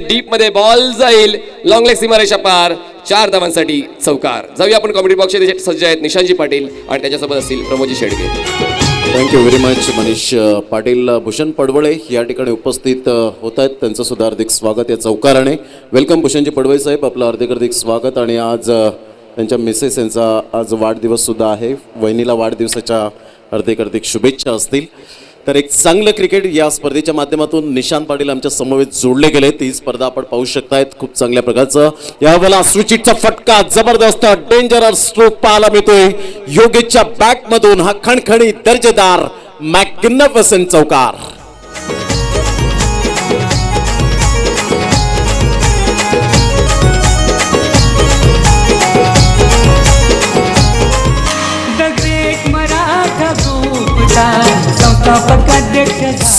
Deep मध्ये ball जाईल, long leg सीमारेषा पार, 4 धावांसाठी चौकार. जाऊया आपण कॉमेडी बॉक्सचे सज्ज आहेत निशांतजी पाटील आणि त्याच्यासोबत असतील Pramodji Shedge. Thank you very much Manish Patil. Bhushan Padwale या ठिकाणी उपस्थित होत आहेत, त्यांचं सुद्धा हार्दिक स्वागत या चौकाराने. वेलकम भूषणजी पडवळे साहेब, आपलं हार्दिक स्वागत. आणि आज त्यांच्या मिसेस यांचा आज वाढदिवस सुद्धा आहे, वहिनीला वाढदिवसाच्या हार्दिक शुभेच्छा असतील. तर एक चांगलं क्रिकेट या स्पर्धेच्या माध्यमातून निशांत पाटील आमच्या समवेत जोडले गेले. ती स्पर्धा आपण पाहू शकतायत, खूप चांगल्या प्रकारचं यावेळेला सुचितचा फटका, जबरदस्त डेंजरस स्ट्रोक पाहायला मिळतोय योगेशच्या बॅट मधून. हा खणखणी दर्जेदार मॅग्निफिसंट चौकार.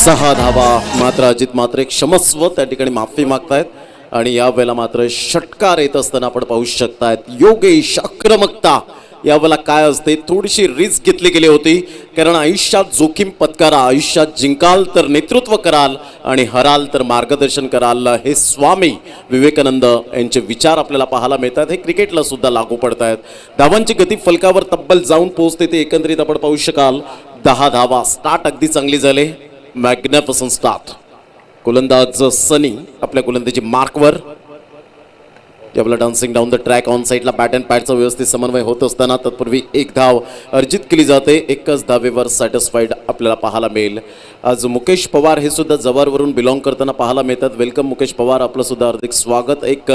सहा धावा मात्र अजित मात्र क्षमस्व त्या ठिकाणी माफी मागतायत. आणि यावेळेला मात्र षटकार येत असताना आपण पाहू शकतायत योगेश आक्रमकता यावेळेला काय असते, थोडीशी रिस्क घेतली गेली होती. कारण आयुष्यात जोखीम पत्करा, आयुष्यात जिंकाल तर नेतृत्व कराल आणि हराल तर मार्गदर्शन कराल, हे स्वामी विवेकानंद यांचे विचार आपल्याला पाहायला मिळतात. हे क्रिकेटला सुद्धा लागू पडत आहेत. धावांची गती फलकावर तब्बल जाऊन पोहोचते ते एकंदरीत आपण पाहू शकाल. 10 धावा. स्टार्ट अगदी चांगली झाले, मॅग्निफिसंट स्टार्ट. गोलंदाज सनी आपल्या गोलंदाजी मार्कवर. यावेळेला dancing down the track on साईडला बॅट अँड पॅडचा व्यवस्थित समन्वय होत असताना तत्पूर्वी एक धाव अर्जित केली जाते. एकच धावेवर सॅटिस्फाईड आपल्याला पाहायला मिळेल. आज मुकेश पवार हे सुद्धा जवारवरून बिलॉंग करताना पाहायला मिळतात. वेलकम मुकेश पवार, आपलं सुद्धा हार्दिक स्वागत. एक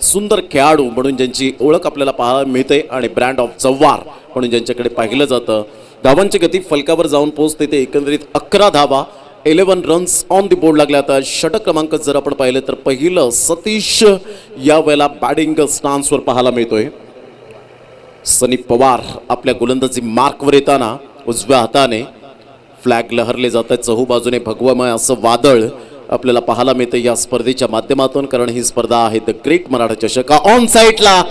सुंदर खेळाडू म्हणून ज्यांची ओळख आपल्याला पाहायला मिळते आणि ब्रँड ऑफ जव्हार म्हणून ज्यांच्याकडे पाहिलं जातं. धावांची गती फलकावर जाऊन पोहोचते ते एकंदरीत 11 धावा, 11 रन्स ऑन दी बोर्ड लागले. आता षटक क्रमांक जर आपण पाहिलं तर पहिलं सतीश यावेळेला बॅटिंग स्टान्सवर पाहायला मिळतोय. सनी पवार आपल्या गोलंदाजी मार्कवर येताना उजव्या हाताने फ्लॅग लहरले जात आहेत. चहू बाजूने भगवमय असं वादळ आपल्याला पाहायला मिळतं या स्पर्धेच्या माध्यमातून. कारण ही स्पर्धा आहे द ग्रेट मराठा चषक. ऑन साईडला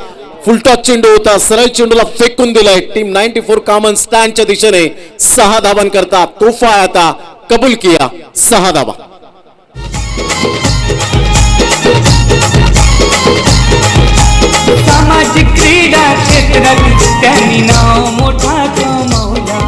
फुलटॉस चेंडू होता, सरळ चेंडूला फेकून दिलाय. टीम 94 कॉमन स्टँडच्या दिशेने 6 धावांकरता तोफा आता कबूल किया. 6 धावा. सामाजिक क्रीडा क्षेत्रात त्यांनी नाव मोठा कमावला.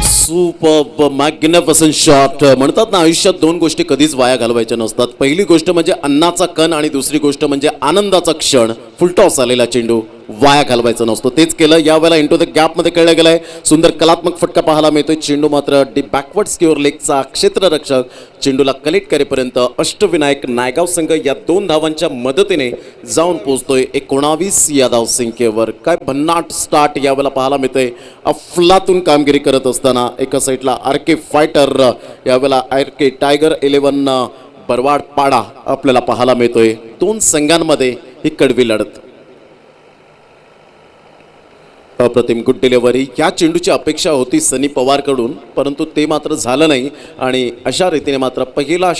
Super magnificent shot. म्हणतात ना, आयुष्यात 2 गोष्टी कधीच वाया घालवायच्या नसतात. पहिली गोष्ट म्हणजे अन्नाचा कण आणि दुसरी गोष्ट म्हणजे आनंदाचा क्षण. फुलटॉस आलेला चेंडू वाया घालवायचा नसतो, तेच केलं. यावेळेला इंटू द गॅपमध्ये खेळला गेलाय. सुंदर कलात्मक फटका पाहायला मिळतोय. चेंडू मात्र डी बॅकवर्ड स्क्युअर लेगचा क्षेत्ररक्षक चेंडूला कलेक्ट करेपर्यंत अष्टविनायक नायगाव संघ या 2 धावांच्या मदतीने जाऊन पोहोचतोय 19 या धावसंख्येवर. काय भन्नाट स्टार्ट यावेळेला पाहायला मिळतंय. अफलातून कामगिरी करत असताना एका साईडला आरके फायटर, यावेळेला आरके टायगर 11 बरवाड पाडा आपल्याला पाहायला मिळतोय. 2 संघांमध्ये ही कडवी लढत. अप्रतिम गुड डिलिव्हरी. या चेंडूची अपेक्षा होती सनी पवारकडून, परंतु ते मात्र झालं नाही. आणि अशा रीतीने मात्र पहिलं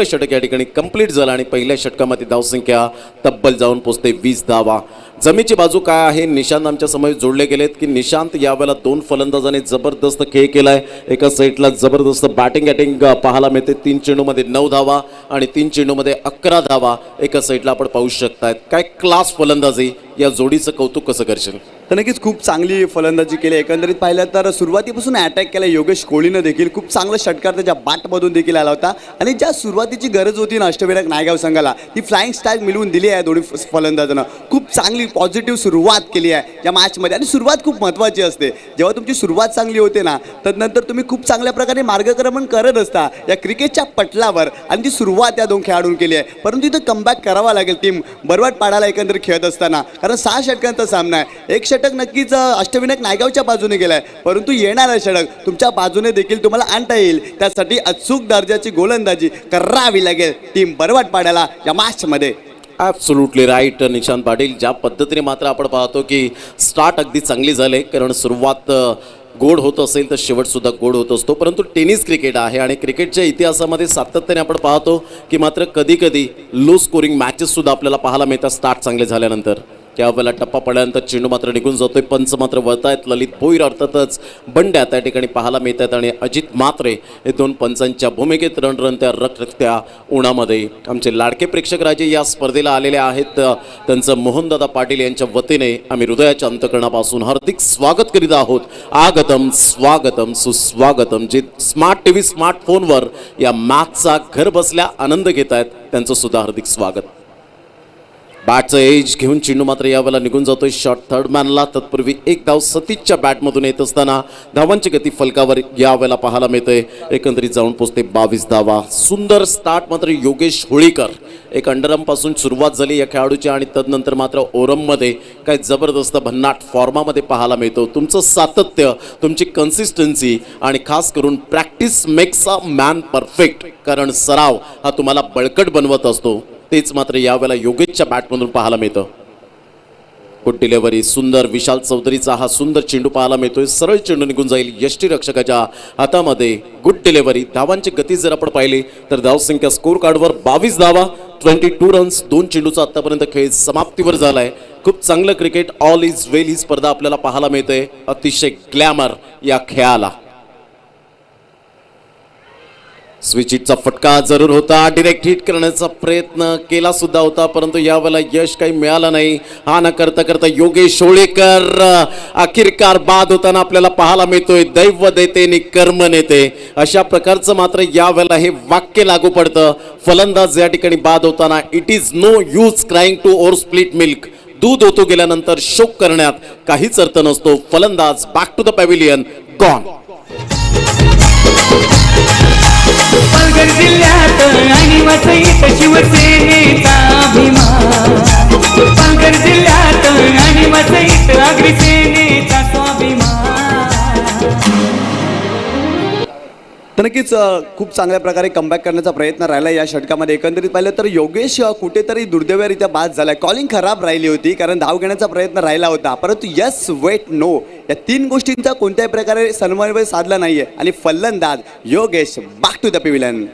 षटक या ठिकाणी कंप्लीट झालं आणि पहिल्या षटकामध्ये धावसंख्या तब्बल जाऊन पोचते 20 धावा. जमेची बाजू काय आहे, निशांत आमच्या समोर जोडले गेलेत की निशांत यावेळेला 2 फलंदाजाने जबरदस्त खेळ केलाय. एका साईडला जबरदस्त बॅटिंग पाहायला मिळते. 3 चेंडूमध्ये 9 धावा आणि 3 चेंडूमध्ये 11 धावा एका साईडला आपण पाहू शकतायत. काय क्लास फलंदाजी. या जोडीचं कौतुक कसं करशील? तर नक्कीच खूप चांगली फलंदाजी केली. एकंदरीत पाहिलं तर सुरुवातीपासून अटॅक केला योगेश कोहलीनं देखील. खूप चांगला षटकार त्याच्या बॅटमधून देखील आला होता. आणि ज्या सुरुवातीची गरज होती ना अष्टविनायक नायगाव संघाला, ती फ्लाइंग स्टाईल मिळवून दिली आहे दोन्ही फलंदाजांना. खूप चांगली पॉझिटिव्ह सुरुवात केली आहे या मॅचमध्ये. आणि सुरुवात खूप महत्त्वाची असते. जेव्हा तुमची सुरुवात चांगली होते ना, तर नंतर तुम्ही खूप चांगल्या प्रकारे मार्गक्रमण करत असता या क्रिकेटच्या पटलावर. आणि ती सुरुवात या 2 खेळाडूंनी केली आहे. परंतु इथं कमबॅक करावा लागेल टीम बरवाड पाडाला एकंदरीत खेळत असताना. कारण 6 षटकांचा सामना आहे. एक षटक नक्कीच अष्टविनायक नायगावच्या बाजूने गेलाय, परंतु येणारा षटक तुमच्या बाजूने देखील तुम्हाला आणता येईल. त्यासाठी अचूक दर्जाची गोलंदाजी करावी लागेल टीम बरवाड पाड्याला या मॅचमध्ये. Absolutely right Nishant Patil. ज्या पद्धतीने मात्र आपण पाहतो की स्टार्ट अगदी चांगली झाले. कारण सुरुवात गोड होत असेल तर शेवटसुद्धा गोड होत असतो. परंतु टेनिस क्रिकेट आहे आणि क्रिकेटच्या इतिहासामध्ये सातत्याने आपण पाहतो की मात्र कधी कधी लो स्कोरिंग मॅचेससुद्धा आपल्याला पाहायला मिळतात स्टार्ट चांगले झाल्यानंतर. की यावेळेला टप्पा पडल्यानंतर चेंडू मात्र निघून जातोय. पंच मात्र वळतायत. ललित भोईर अर्थातच बंड्या त्या ठिकाणी पाहायला मिळत आहेत आणि अजित म्हात्रे हे दोन पंचांच्या भूमिकेत रणरणत्या रखरखत्या उन्हामध्ये आमचे लाडके प्रेक्षक राजे या स्पर्धेला आलेले आहेत. त्यांचं मोहनदादा पाटील यांच्या वतीने आम्ही हृदयाच्या अंतकरणापासून हार्दिक स्वागत करीत आहोत. आगतम स्वागतम सुस्वागतम. जे स्मार्ट टीव्ही स्मार्टफोनवर या मॅचचा घर बसल्या आनंद घेत आहेत त्यांचं सुद्धा हार्दिक स्वागत. बॅटचं एज घेऊन चेंडू मात्र यावेळेला निघून जातोय शॉट थर्ड मॅनला. तत्पूर्वी एक धाव सतीशच्या बॅटमधून येत असताना धावांची गती फलकावर यावेळेला पाहायला मिळते. एकंदरीत जाऊन पोचते 22 धावा. सुंदर स्टार्ट मात्र योगेश होळीकर. एक अंडरआर्मपासून सुरुवात झाली या खेळाडूची आणि तदनंतर मात्र ओरममध्ये काय जबरदस्त भन्नाट फॉर्मामध्ये पाहायला मिळतो. तुमचं सातत्य, तुमची कन्सिस्टन्सी आणि खास करून practice makes a man perfect. कारण सराव हा तुम्हाला बळकट बनवत असतो. तेच मात्र यावेळेला योगेशच्या बॅटमधून पाहायला मिळतं. Good delivery. सुंदर विशाल चौधरीचा हा सुंदर चेंडू पाहायला मिळतोय. सरळ चेंडू निघून जाईल यष्टीरक्षकाच्या हातामध्ये. Good delivery. धावांची गती जर आपण पाहिली तर धावसंख्या स्कोर कार्डवर 22 धावा, 22 रन्स. 2 चेंडूचा आतापर्यंत खेळ समाप्तीवर झालाय. खूप चांगलं क्रिकेट. ऑल इज वेल ही स्पर्धा आपल्याला पाहायला मिळते. अतिशय ग्लॅमर या खेळाला. स्विच हिटचा फटका जरूर होता. डिरेक्ट हिट करण्याचा प्रयत्न केला सुद्धा होता परंतु यावेळेला यश काही मिळालं नाही. हा न करता करता योगेश होळीकर अखेरकार बाद होताना आपल्याला पाहायला मिळतोय. दैव देते नि कर्म नेते अशा प्रकारचं मात्र यावेळेला हे वाक्य लागू पडतं. फलंदाज या ठिकाणी बाद होताना it is no use crying to or split milk. दूध होतो गेल्यानंतर शोक करण्यात काहीच अर्थ नसतो. फलंदाज back to the pavilion gone. Palghar जिल्ह्यात आणि वसईत शिवसेनेचा अभिमान. पालघर जिल्ह्यात आणि वसईत अग्रसेनेचा स्वाभिमान. तर नक्कीच खूप चांगल्या प्रकारे कमबॅक करण्याचा प्रयत्न राहिला या षटकामध्ये. एकंदरीत पाहिलं तर योगेश कुठेतरी दुर्दैवरित्या बाद झाला. कॉलिंग खराब राहिली होती कारण धाव घेण्याचा प्रयत्न राहिला होता परंतु यस वेट नो या 3 गोष्टींचा कोणत्याही प्रकारे समन्वय साधला नाहीये आणि फलंदाज Yogesh back to the pavilion.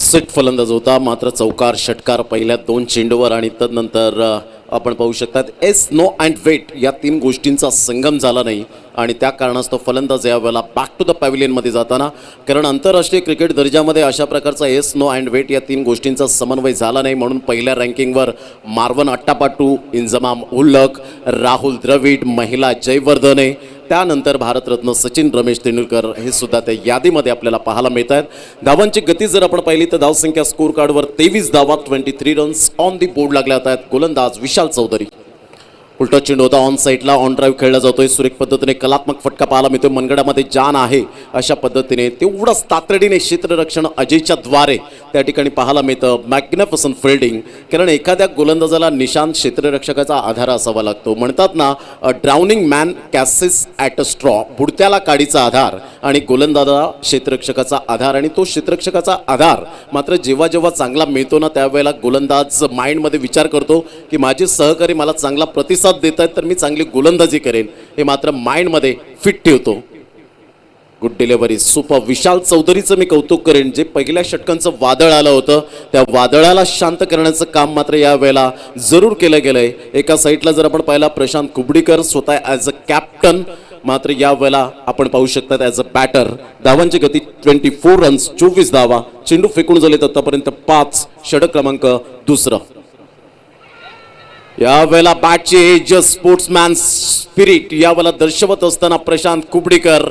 Set फलंदाज होता मात्र चौकार षटकार पहिल्या 2 चेंडूवर आणि तदनंतर आपण पाहू शकतात एस नो अँड वेट या 3 गोष्टींचा संगम झाला नाही आणि त्या कारणास्तव फलंदाज यावेळेला बॅक टू द पॅव्हिलियनमध्ये जाताना कारण आंतरराष्ट्रीय क्रिकेट दर्जामध्ये अशा प्रकारचा एस नो अँड वेट या 3 गोष्टींचा समन्वय झाला नाही म्हणून पहिल्या रँकिंगवर मार्वन अट्टापाटू, इंजमाम उल्लक, राहुल द्रविड, महिला जयवर्धने, त्यानंतर भारतरत्न सचिन रमेश तेंडुलकर हे सुद्धा त्या यादीमध्ये आपल्याला पाहायला मिळत आहेत. धावांची गती जर आपण पाहिली तर धावसंख्या स्कोर कार्डवर 23 धावा, 23 रन्स ऑन दी बोर्ड लागल्या आहेत. गोलंदाज विशाल चौधरी. उलटा चेंडू होता ऑन साईडला. ऑन ड्राईव्ह खेळला जातोय. सुरेख पद्धतीने कलात्मक फटका पाहायला मिळतोय. मनगडामध्ये जान आहे अशा पद्धतीने तेवढंच तातडीने क्षेत्ररक्षण अजयच्या द्वारे त्या ठिकाणी पाहायला मिळतं. मॅग्निफिसंट फिल्डिंग कारण एखाद्या गोलंदाजाला निशांत क्षेत्ररक्षकाचा आधार असावा लागतो. म्हणतात ना a drowning man catches at a straw. बुडत्याला काडीचा आधार आणि गोलंदाजा क्षेत्ररक्षकाचा आधार आणि तो क्षेत्ररक्षकाचा आधार मात्र जेव्हा जेव्हा चांगला मिळतो ना त्यावेळेला गोलंदाज माइंडमध्ये विचार करतो की माझे सहकारी मला चांगला प्रतिसाद देत आहेत तर मी चांगली गोलंदाजी करेन हे मात्र माइंडमध्ये फिट ठेवतो. Good delivery. सुपर. विशाल चौधरीचं मी कौतुक करेन. जे पहिल्या षटकांचं वादळ आलं होतं त्या वादळाला शांत करण्याचं काम मात्र या वेळेला जरूर केलं गेलंय. एका साईडला जर आपण पाहिला प्रशांत कुबडीकर स्वतः ॲज अ कॅप्टन मात्र या वेळेला आपण पाहू शकतात ॲज अ बॅटर. धावांची गती 24 रन्स, 24 धावा. चेंडू फेकून झालेत आतापर्यंत 5. षटक क्रमांक 2. यावेळेला बॅटचे एज स्पोर्ट्समॅन स्पिरिट यावेळेला दर्शवत असताना Prashant Kubdikar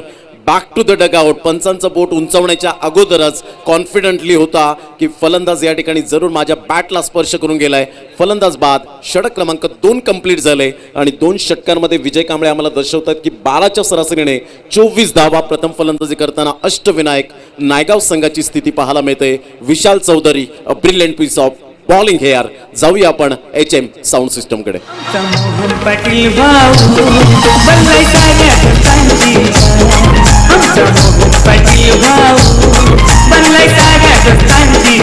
back to the dugout. पंचांचं बोट उंचावण्याच्या अगोदरच कॉन्फिडंटली होता की फलंदाज या ठिकाणी जरूर माझ्या बॅटला स्पर्श करून गेलाय. फलंदाज बाद. षटक क्रमांक 2 कंप्लीट झाले आणि 2 षटकांमध्ये विजय कांबळे आम्हाला दर्शवतात की 12च्या सरासरीने 24 धावा. प्रथम फलंदाजी करताना अष्टविनायक नायगाव संघाची स्थिती पाहायला मिळते. Vishal Chaudhari a brilliant piece of bowling here. जाऊया आपण HM साऊंड सिस्टम कडे. मोहन पाटील भाऊ बनलाय साऱ्या दोस्तांची. आमचा मोहन पाटील भाऊ बनलाय साऱ्या दोस्तांची.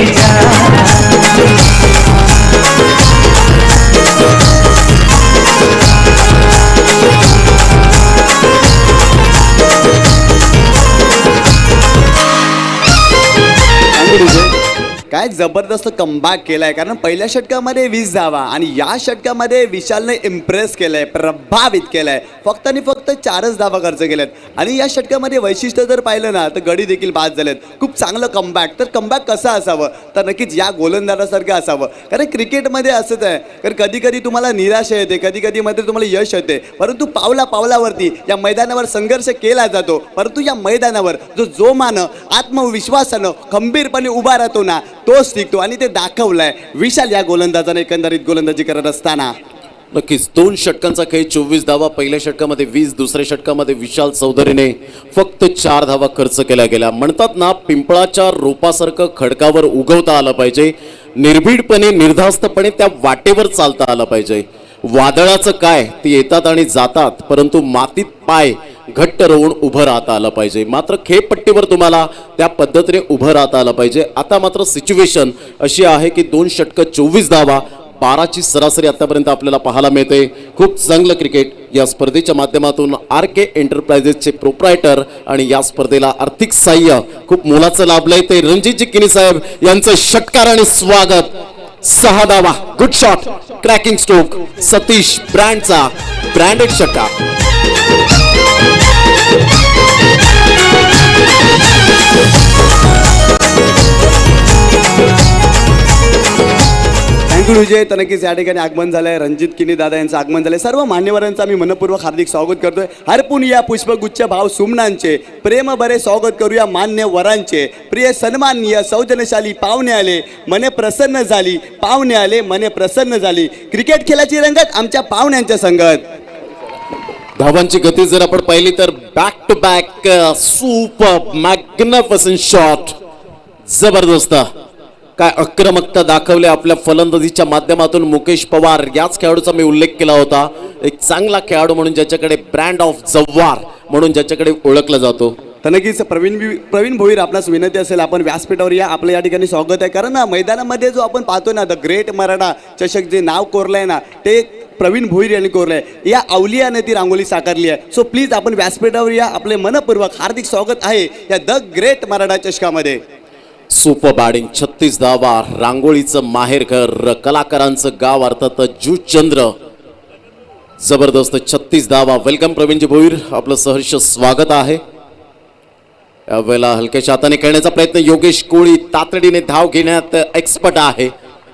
काय जबरदस्त कमबॅक केलाय, कारण पहिल्या षटकामध्ये 20 धावा आणि या षटकामध्ये विशालने इम्प्रेस केलंय, प्रभावित केलंय. फक्त आणि फक्त 4च धावा खर्च केल्यात आणि या षटकामध्ये वैशिष्ट्य जर पाहिलं ना तर गडी देखील बाद झालेत. खूप चांगलं कमबॅक. तर कमबॅक कसं असावं तर नक्कीच या गोलंदाजासारखं असावं, कारण क्रिकेटमध्ये असंच आहे. कारण कधी कधी तुम्हाला निराशा येते, कधी कधी मध्ये तुम्हाला यश येते, परंतु पावला पावलावरती या मैदानावर संघर्ष केला जातो. परंतु या मैदानावर जो जोमानं आत्मविश्वासानं खंबीरपणे उभा राहतो ना तोच टिकतो आणि ते दाखवलंय विशाल या गोलंदाजाने एकंदरीत गोलंदाजी करत असताना. नक्कीच 2 षटकांचा खेळ, 24 धावा. पहिल्या षटकामध्ये 20, दुसऱ्या षटकामध्ये विशाल चौधरीने फक्त 4 धावा खर्च केल्या गेल्या. म्हणतात ना, पिंपळाच्या रोपासारखं खडकावर उगवता आलं पाहिजे, निर्भीडपणे निर्धास्तपणे त्या वाटेवर चालता आलं पाहिजे. वादळाचं काय, ते येतात आणि जातात, परंतु मातीत पाय घट्ट रोवून उभं राहता आलं पाहिजे. मात्र खेळपट्टीवर तुम्हाला त्या पद्धतीने उभं राहता आलं पाहिजे. आता मात्र सिच्युएशन अशी आहे की 2 षटकं 24 धावा, 12ची सरासरी आतापर्यंत आपल्याला पाहायला मिळते. खूप चांगलं क्रिकेट या स्पर्धेच्या माध्यमातून RK एंटरप्राइजेसचे प्रोप्रायटर आणि या स्पर्धेला आर्थिक साह्य खूप मोलाचं लाभलंय ते रणजितजी किनी साहेब यांचं षटकार आणि स्वागत. 6 धावा, good shot, cracking stroke, Satish ब्रँडचा ब्रँडेड षटकार. थँक्यू विजय. तर नक्कीच या ठिकाणी आगमन झालंय, रणजित किनी दादा यांचं आगमन झालंय. सर्व मान्यवरांचं आम्ही मनपूर्वक हार्दिक स्वागत करतोय. हरपून या पुष्पगुच्छ भाव सुमनांचे प्रेम बरे स्वागत करूया मान्यवरांचे. प्रिय सन्माननीय सौजन्यशाली पाहुणे आले, मने प्रसन्न झाली, पाहुणे आले, मने प्रसन्न झाली. क्रिकेट खेळाची रंगत आमच्या पाहुण्यांच्या संगत. धावांची गती जर आपण पाहिली तर back to back super magnificent shot. जबरदस्त काय आक्रमकता दाखवली आपल्या फलंदाजीच्या माध्यमातून. मुकेश पवार याच खेळाडूचा मी उल्लेख केला होता. एक चांगला खेळाडू म्हणून ज्याच्याकडे ब्रँड ऑफ जव्हार म्हणून ज्याच्याकडे ओळखला जातो. तर नक्कीच प्रवीण भोईर आपणास विनंती असेल आपण व्यासपीठावर या. आपलं या ठिकाणी स्वागत आहे, कारण ना मैदानामध्ये जो आपण पाहतो ना द ग्रेट मराठा चषक जे नाव कोरलंय ना ते प्रवीण भोईर यांनी कोरलंय. या अवलियाने ती रांगोळी साकारली आहे. सो प्लीज आपण व्यासपीठावर या. आपले मनपूर्वक हार्दिक स्वागत आहे या द ग्रेट मराठा चषकामध्ये. सुपर बॅटिंग, 36 धावा, रांगोळीचं माहेरघर, कलाकारांचं गाव अर्थात जुचंद्र. जबरदस्त 36 धावा. वेलकम प्रवीणजी भोईर, आपलं सहर्ष स्वागत आहे. यावेळेला हलक्याच्या हाताने खेळण्याचा प्रयत्न. योगेश कोळी तातडीने धाव घेण्यात एक्सपर्ट आहे.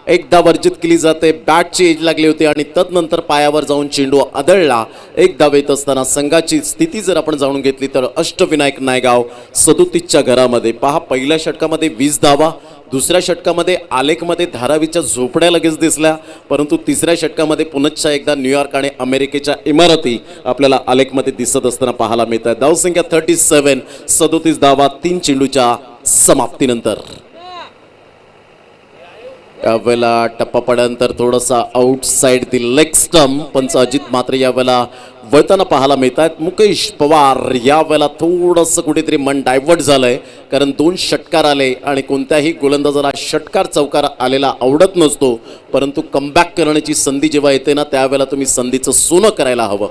एकदा वर्जित केली जाते, बॅटची एज लागली होती आणि तदनंतर पायावर जाऊन चेंडू आदळला. एक धाव येत असताना संघाची स्थिती जर आपण जाणून घेतली तर अष्टविनायक नायगाव 37च्या घरामध्ये. पहा, पहिल्या षटकामध्ये 20 धावा, दुसऱ्या षटकामध्ये आलेखमध्ये धारावीच्या झोपड्या लगेच दिसल्या, परंतु तिसऱ्या षटकामध्ये पुनश्च एकदा न्यूयॉर्क आणि अमेरिकेच्या इमारती आपल्याला आलेखमध्ये दिसत असताना पाहायला मिळतात. धावसंख्या 37, 37 धावा 3 चेंडूच्या समाप्तीनंतर. यावेळेला टप्पा पडल्यानंतर थोडासा आउटसाइड दी लेग स्टंप. पंच अजित मात्र यावेळेला वळताना पाहायला मिळतात. मुकेश पवार यावेळेला थोडंसं कुठेतरी मन डायव्हर्ट झालंय, कारण 2 षटकार आले आणि कोणत्याही गोलंदाजाला षटकार चौकार आलेला आवडत नसतो, परंतु कमबॅक करण्याची संधी जेव्हा येते ना त्यावेळेला तुम्ही संधीचं सोनं करायला हवं.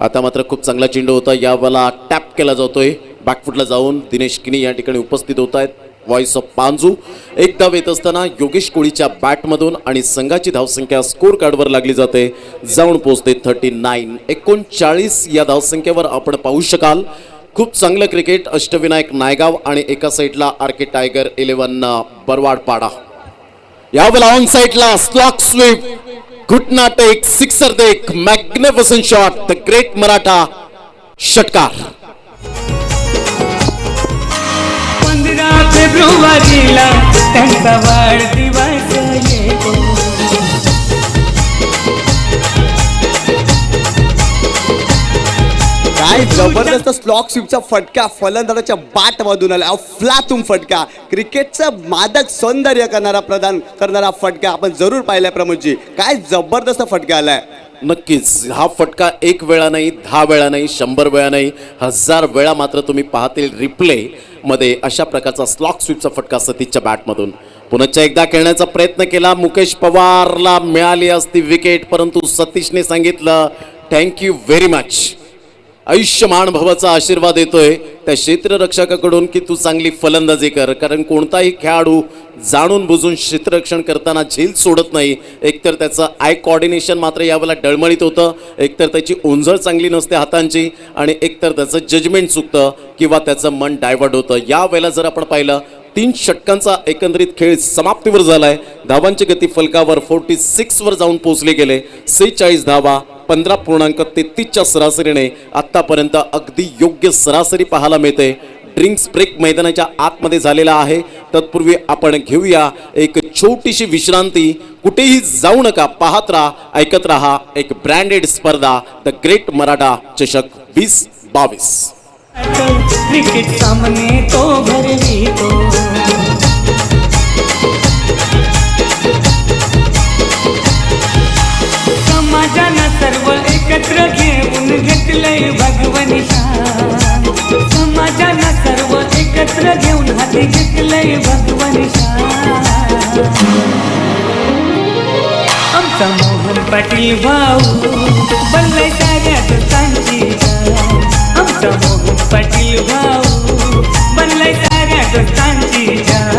आता मात्र खूप चांगला चेंडू होता. यावेळेला टॅप केला जातोय बॅकफुटला जाऊन. दिनेश किनी या ठिकाणी उपस्थित होत आहेत. Voice of Panju. एक धाव येत असताना योगेश कोळीच्या बॅटमधून आणि संघाची धावसंख्या स्कोर कार्डवर लागली जाते, जाऊन पोहोचते 39. 39 या धावसंख्येवर आपण पाहू शकाल. खूप चांगलं क्रिकेट. अष्टविनायक नायगाव आणि एका साईडला RK टायगर 11 बरवाडपाडा. यावेळेला ऑन साईडला स्लॉक स्वीप, घुटना टेक, सिक्सर देख, magnificent shot, the great Maratha षटकार. 15 फेब्रुवारीला त्यांचा वाढदिवस येतो. काय जबरदस्त स्लॉक स्वीपचा फटका फलंदाजाच्या बॅटमधून आला. अफलातून फटका, क्रिकेटचं मादक सौंदर्य प्रदान करणारा फटका आपण जरूर पाहिलाय प्रमोदजी. काय जबरदस्त फटका आलाय. नक्कीच हा फटका 1 वेळा नाही, 10 वेळा नाही, 100 वेळा नाही, 1000 वेळा मात्र तुम्ही पाहतील रिप्ले मध्ये अशा प्रकारचा स्लॉक स्वीपचा फटका सतीशच्या बॅटमधून. पुनश्च एकदा खेळण्याचा प्रयत्न केला. मुकेश पवारला मिळाली असती विकेट, परंतु सतीशने सांगितलं थँक्यू व्हेरी मच. आयुष्यमान भवाचा आशीर्वाद येतोय त्या क्षेत्ररक्षकाकडून की तू चांगली फलंदाजी कर, कारण कोणताही खेळाडू जाणून बुजून क्षेत्ररक्षण करताना झील सोडत नाही. एकतर त्याचं आय कॉर्डिनेशन मात्र यावेळेला डळमळीत होतं, एकतर त्याची ओंजळ चांगली नसते हातांची, आणि एकतर त्याचं जजमेंट चुकतं किंवा त्याचं मन डायव्हर्ट होतं. यावेळेला जर आपण पाहिलं 3 षटकांचा एकंदरीत खेळ समाप्तीवर झालाय. धावांची गती फलकावर 46 वर जाऊन पोहोचले गेले. 46 धावा 15.33च्या सरासरीने आतापर्यंत अगदी योग्य सरासरी पाहायला मिळते. ड्रिंक्स ब्रेक मैदानाच्या आतमध्ये झालेला आहे. तत्पूर्वी आपण घेऊया एक छोटीशी विश्रांती. कुठेही जाऊ नका, पाहत राहा, ऐकत राहा. एक ब्रँडेड स्पर्धा द ग्रेट मराठा चषक 2022. क्रिकेट सामने तो भरवितो, समाजाला सर्व एकत्र घेऊन घेतलंय भगवनिशा. समाजाला सर्व एकत्र घेऊन हाती घेतलंय भगवनिशा. आमचा मोहन पाटील भाऊ बनलाय साऱ्या दोस्तांची जान. आमचा मोहन पाटील भाऊ बनलाय साऱ्या दोस्तांची जान.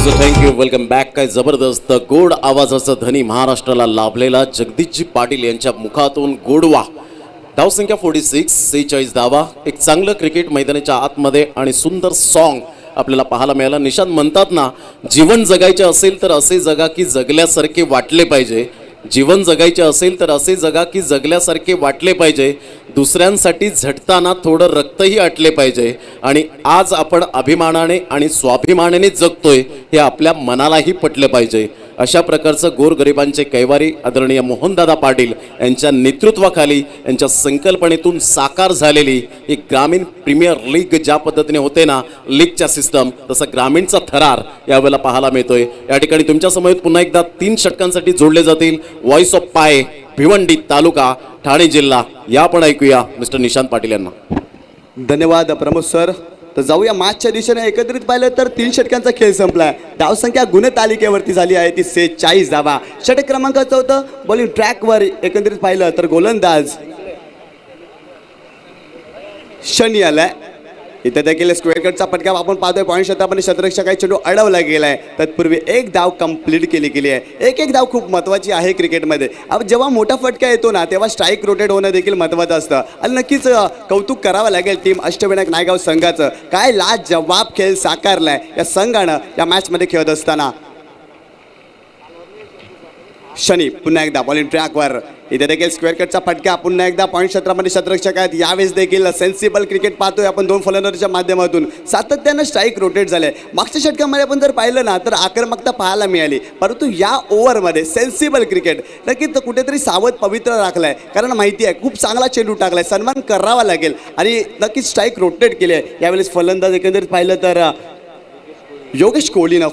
थँक्यू. Welcome back. काय जबरदस्त गोड आवाजाचा धनी महाराष्ट्राला लाभलेला जगदीशजी पाटील यांच्या मुखातून गोडवा. धावसंख्या 46, 46 धावा. एक चांगलं क्रिकेट मैदानाच्या आतमध्ये आणि सुंदर सॉन्ग आपल्याला पाहायला मिळालं. निशांत म्हणतात ना, जीवन जगायचे असेल तर असे जगा की जगल्यासारखे वाटले पाहिजे. जीवन जगायचे असेल तर असे जगा की जगल्यासारखे वाटले पाहिजे. दुसऱ्यांसाठी झटताना थोडं रक्तही आटले पाहिजे. आणि आज आपण अभिमानाने आणि स्वाभिमानाने जगतोय हे आपल्या मनालाही पटलं पाहिजे. अशा प्रकारचं गोरगरिबांचे कैवारी आदरणीय मोहनदादा पाटील यांच्या नेतृत्वाखाली, यांच्या संकल्पनेतून साकार झालेली ही ग्रामीण प्रीमियर लीग ज्या पद्धतीने होते ना, लीगच्या सिस्टम, तसं ग्रामीणचा थरार यावेळेला पाहायला मिळतोय. या ठिकाणी तुमच्यासमोर पुन्हा एकदा 3 षटकांसाठी जोडले जातील. व्हॉइस ऑफ पाय, भिवंडी तालुका, ठाणे जिल्हा. या आपण ऐकूया मिस्टर निशांत पाटील यांना. धन्यवाद प्रमोद सर. तर जाऊया मॅचच्या दिशेने. एकत्रित पाहिलं तर 3 षटकांचा खेळ संपलाय. धावसंख्या गुणतालिकेवरती झाली आहे ती 46 धावा. षटक क्रमांक 4 बॉलिंग ट्रॅकवर एकत्रित पाहिलं तर गोलंदाज शनी आलाय. इथे देखील स्क्वेअर कटचा फटका आपण पाहतोय. पॉईंट क्षेत्रामध्ये शतरक्षकाचा चेंडू अडवला गेलाय. तत्पूर्वी एक धाव कंप्लीट केली गेली आहे. एक धाव खूप महत्त्वाची आहे क्रिकेटमध्ये. अब जेव्हा मोठा फटका येतो ना, तेव्हा स्ट्राईक रोटेट होणं देखील महत्त्वाचं असतं. आणि नक्कीच कौतुक करावं लागेल टीम अष्टविनायक नायगाव संघाचं. काय लाजवाब खेळ साकारलाय या संघानं या मॅचमध्ये खेळत असताना. शनी पुन्हा एकदा बॉलिंग ट्रॅकवर. इथे देखील स्क्वेअर कटचा फटका. पुन्हा एकदा पॉईंट क्षेत्रामध्ये शतरक्षक आहेत. यावेळेस देखील सेन्सिबल क्रिकेट पाहतोय आपण 2 फलंदाजांच्या माध्यमातून. सातत्यानं स्ट्राईक रोटेट झाले. मागच्या षटकामध्ये आपण जर पाहिलं ना, तर आक्रमकता पाहायला मिळाली. परंतु या ओव्हरमध्ये सेन्सिबल क्रिकेट नक्कीच कुठेतरी सावध पवित्र राखलाय. कारण माहिती आहे खूप चांगला चेंडू टाकलाय, सन्मान करावा लागेल. आणि नक्कीच स्ट्राईक रोटेट केली आहे. यावेळेस फलंदाज एकंदरीत पाहिलं तर योगेश कोहलीनं.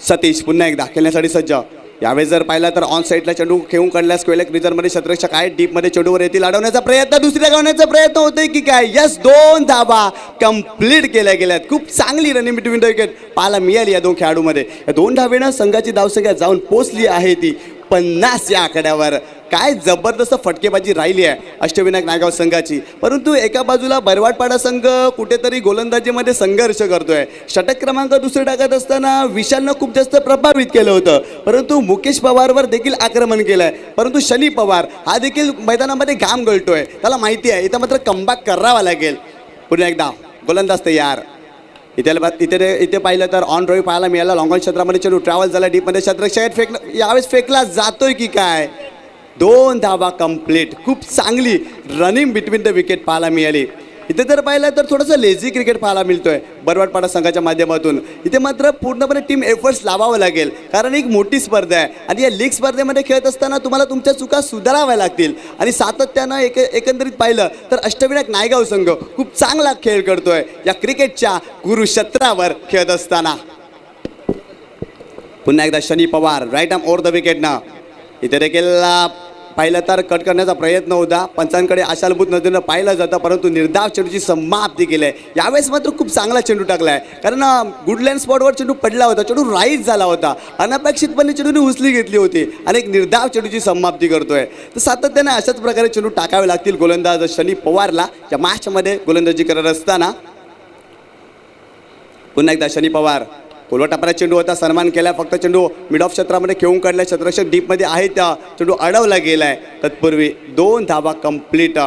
सतीश पुन्हा एकदा खेळण्यासाठी सज्ज. यावेळेस जर पाहिला तर ऑन साईडला चेंडू खेळून काढला. स्क्वेअर रिझर्वमध्ये शतरक्षक आहे. डीपमध्ये चेंडूवर येतील. अडवण्याचा प्रयत्न, दुसऱ्या गावण्याचा प्रयत्न होतोय की काय. यस, 2 धावा कंप्लीट केल्या गेल्यात. खूप चांगली रनिंग बिटवीन द विकेट पाहायला मिळाली या 2 खेळाडूमध्ये. या 2 धावेनं संघाची धावसंख्या जाऊन पोचली आहे ती 50 या आकड्यावर. काय जबरदस्त फटकेबाजी राहिली आहे अष्टविनायक नायगाव संघाची. परंतु एका बाजूला बरवाडपाडा संघ कुठेतरी गोलंदाजीमध्ये संघर्ष करतोय. षटक क्रमांक 2 टाकत असताना विशालनं खूप जास्त प्रभावित केलं होतं. परंतु मुकेश पवारवर देखील आक्रमण केलं आहे. परंतु शनी पवार हा देखील मैदानामध्ये घाम गळतोय. त्याला माहिती आहे इथं मात्र कमबॅक करावा लागेल. पुन्हा एकदा गोलंदाज तयार. इथे पाहिलं तर ऑन ड्राईव्ह पाहायला मिळाला. लॉंग ऑन क्षेत्रामध्ये चेंडू ट्रॅव्हल झाला. डीपमध्ये शतरक्षक यावेळेस फेकला जातोय की काय. 2 धावा कंप्लीट. खूप चांगली रनिंग बिटवीन द विकेट पाहायला मिळाली. इथे जर पाहिलं तर थोडंसं लेझी क्रिकेट पाहायला मिळतोय बरवाडपाडा संघाच्या माध्यमातून. इथे मात्र पूर्णपणे टीम एफर्ट्स लावावं लागेल. कारण एक मोठी स्पर्धा आहे आणि या लीग स्पर्धेमध्ये खेळत असताना तुम्हाला तुमच्या चुका सुधाराव्या लागतील. आणि सातत्यानं एकंदरीत पाहिलं तर अष्टविनायक नायगाव संघ खूप चांगला खेळ करतोय या क्रिकेटच्या कुरुक्षेत्रावर खेळत असताना. पुन्हा एकदा Shani Pawar right arm over the विकेटनं. इथे देखील पाहिलं तर कट करण्याचा प्रयत्न होता. पंचांकडे आशालभूत नजरेनं पाहिलं जातं, परंतु निर्धाव चेंडूची समाप्ती केली आहे. यावेळेस मात्र खूप चांगला चेंडू टाकला आहे, कारण गुड लाईन स्पॉटवर चेंडू पडला होता, चेंडू राईज झाला होता, अनपेक्षितपणे चेंडूने उचली घेतली होती आणि एक निर्धाव चेंडूची समाप्ती करतोय. तर सातत्याने अशाच प्रकारे चेंडू टाकावे लागतील गोलंदाज शनी पवारला. या मॅचमध्ये गोलंदाजी करत असताना पुन्हा एकदा शनी पवार कोलवटापर्यंत चेंडू होता, सन्मान केला, फक्त चेंडू मिड ऑफ क्षेत्रामध्ये खेळून काढला, क्षेत्ररक्षक डीपमध्ये आहे, त्या चेंडू अडवला गेलाय. तत्पूर्वी 2 धावा कंप्लीट.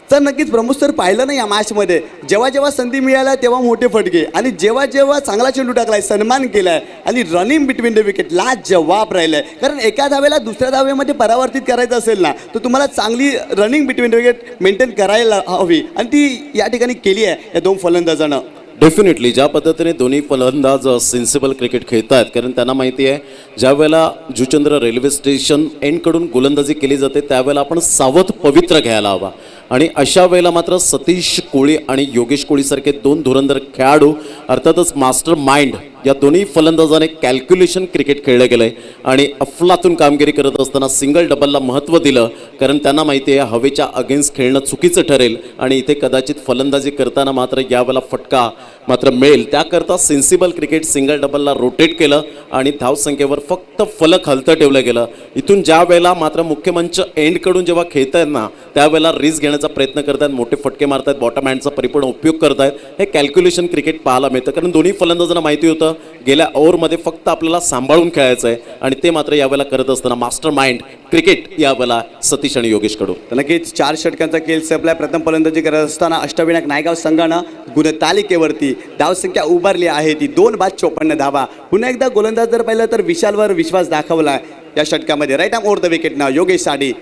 तर नक्कीच प्रमोद सर पाहिलं ना या मॅचमध्ये जेव्हा जेव्हा संधी मिळाल्या तेव्हा मोठे फटके आणि जेव्हा जेव्हा चांगला चेंडू टाकलाय, सन्मान केलाय आणि रनिंग बिटवीन द विकेट लाजवाब राहिलाय. कारण एका धावेला दुसऱ्या धावेमध्ये परावर्तित करायचं असेल ना तर तुम्हाला चांगली running between the wicket maintain करायला हवी आणि ती या ठिकाणी केली आहे या 2 फलंदाजांना. डेफिनेटली ज्या पद्धतीने दोन्ही फलंदाज सेन्सिबल क्रिकेट खेळत आहेत, कारण त्यांना माहिती आहे ज्या वेळेला जुचंद्र रेल्वे स्टेशन एंडकडून गोलंदाजी केली जाते त्यावेळेला आपण सावध पवित्र घ्यायला हवा. आणि अशा वेळेला मात्र सतीश कोळी आणि योगेश कोळीसारखे 2 धुरंधर खेळाडू, अर्थातच मास्टर माइंड, या दोन्ही फलंदाजाने कॅल्क्युलेशन क्रिकेट खेळलं गेलं आहे आणि अफलातून कामगिरी करत असताना सिंगल डबलला महत्त्व दिलं, कारण त्यांना माहिती आहे हवेच्या अगेन्स्ट खेळणं चुकीचं ठरेल आणि इथे कदाचित फलंदाजी करताना मात्र यावेळेला फटका मात्र मिळेल. त्याकरता सेन्सिबल क्रिकेट सिंगल डबलला रोटेट केलं आणि धावसंख्येवर फक्त फलक हलतं ठेवलं गेलं. इथून ज्या वेळेला मात्र मुख्य मंच एंडकडून जेव्हा खेळत आहेत ना त्यावेळेला रिस्क घेण्याचा प्रयत्न करतात, मोठे फटके मारतात, बॉटम हँडचा परिपूर्ण उपयोग करतायत. हे कॅल्क्युलेशन क्रिकेट पाहायला मिळतं, कारण दोन्ही फलंदाजांना माहिती होतं गेल्या ओव्हरमध्ये फक्त आपल्याला सांभाळून खेळायचं आहे आणि ते मात्र यावेळेला करत असताना मास्टर माइंड क्रिकेट यावेळेला सतीश आणि योगेशकडून. तर नक्कीच 4 षटकांचा खेळ संपलाय. प्रथम फलंदाजी करत असताना अष्टविनायक नायगाव संघानं गुणतालिकेवरती धावसंख्या उभारली आहे ती 2:54 धावा. पुन्हा एकदा गोलंदाज जर पाहिलं तर विशालवर विश्वास दाखवला या षटकामध्ये. राईट आर्म ओव्हर द विकेटनं योगेश साडी.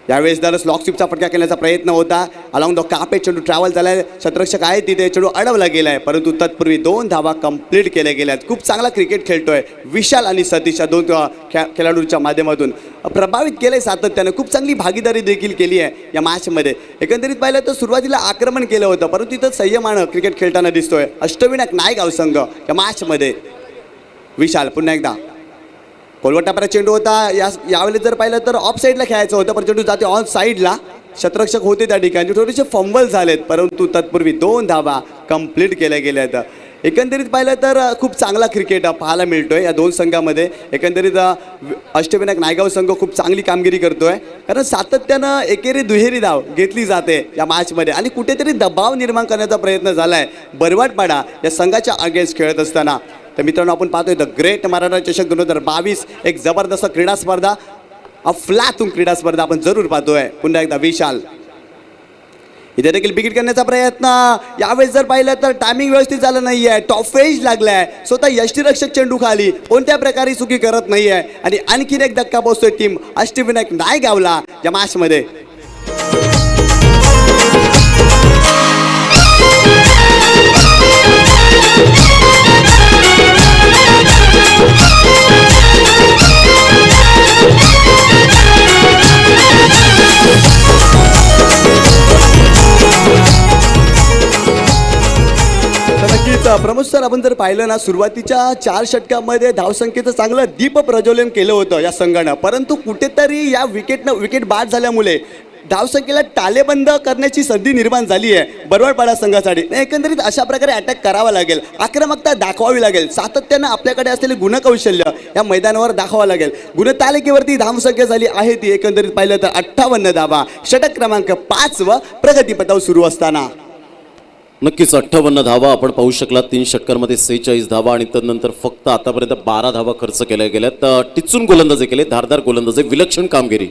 यावेळेस जर स्लॉक स्वीपचा फटका करण्याचा प्रयत्न होता, अलॉंग द कापे चेंडू ट्रॅव्हल झालाय, क्षेत्ररक्षक आहे तिथे, चेंडू अडवला गेलाय, परंतु तत्पूर्वी 2 धावा कंप्लीट केल्या गेल्यात. खूप चांगला क्रिकेट खेळतोय विशाल आणि सतीश या 2 खेळाडूंच्या माध्यमातून. प्रभावित केलंय सातत्यानं, खूप चांगली भागीदारी देखील केली आहे या मॅचमध्ये. एकंदरीत पाहिलं तर सुरुवातीला आक्रमण केलं होतं, परंतु इथं संयमानं क्रिकेट खेळताना दिसतोय अष्टविनायक नायगाव संघ या मॅचमध्ये. विशाल पुन्हा एकदा कोलवटापर्यंत चेंडू होता, यावेळेस जर पाहिलं तर ऑफ साईडला खेळायचं होतं, पण चेंडू जाते ऑन साईडला, क्षेत्ररक्षक होते त्या ठिकाणी, थोडेसे फंबल झालेत, परंतु तत्पूर्वी 2 धावा कंप्लीट केल्या गेल्या आहेत. एकंदरीत पाहिलं तर खूप चांगला क्रिकेट पाहायला मिळतोय या 2 संघामध्ये. एकंदरीत अष्टविनायक नायगाव संघ खूप चांगली कामगिरी करतोय, कारण सातत्यानं एकेरी दुहेरी धाव घेतली जाते या मॅचमध्ये आणि कुठेतरी दबाव निर्माण करण्याचा प्रयत्न झालाय बरवाडपाडा या संघाच्या अगेन्स्ट खेळत असताना. तर मित्रांनो आपण पाहतोय द ग्रेट मराठा चषक 2022 एक जबरदस्त क्रीडा स्पर्धा, अफलातून क्रीडा स्पर्धा आपण जरूर पाहतोय. पुन्हा एकदा विशाल इथे देखील बिगिट करण्याचा प्रयत्न. यावेळेस जर पाहिलं तर टायमिंग व्यवस्थित झालं नाही आहे, टॉप एज लागलाय, स्वतः यष्टीरक्षक चेंडू खाली कोणत्या प्रकारे चुकी करत नाही आहे आणि आणखीन एक धक्का पोहोचतोय टीम अष्टविनायक नायगावला या मॅचमध्ये. प्रमोद सर आपण जर पाहिलं ना सुरुवातीच्या 4 षटकामध्ये धावसंख्येचं चांगलं दीप प्रज्वलन केलं होतं या संघानं, परंतु कुठेतरी या विकेट बाद झाल्यामुळे धावसंख्येला टालेबंद करण्याची संधी निर्माण झाली आहे बरवाडपाडा संघासाठी. एकंदरीत अशा प्रकारे अटॅक करावा लागेल, आक्रमकता दाखवावी लागेल, सातत्यानं आपल्याकडे असलेले गुणकौशल्य या मैदानावर दाखवावं लागेल. गुणतालिकेवरती धावसंख्या झाली आहे ती एकंदरीत पाहिलं तर 58 धावा, षटक क्रमांक 5 प्रगतीपथावर सुरू असताना. नक्कीच 58 धावा आपण पाहू शकला. 3 षटकांमध्ये 46 धावा आणि त्यानंतर फक्त आतापर्यंत 12 धावा खर्च केल्या गेल्यात. टिचून गोलंदाजी केले, धारदार गोलंदाजी, विलक्षण कामगिरी.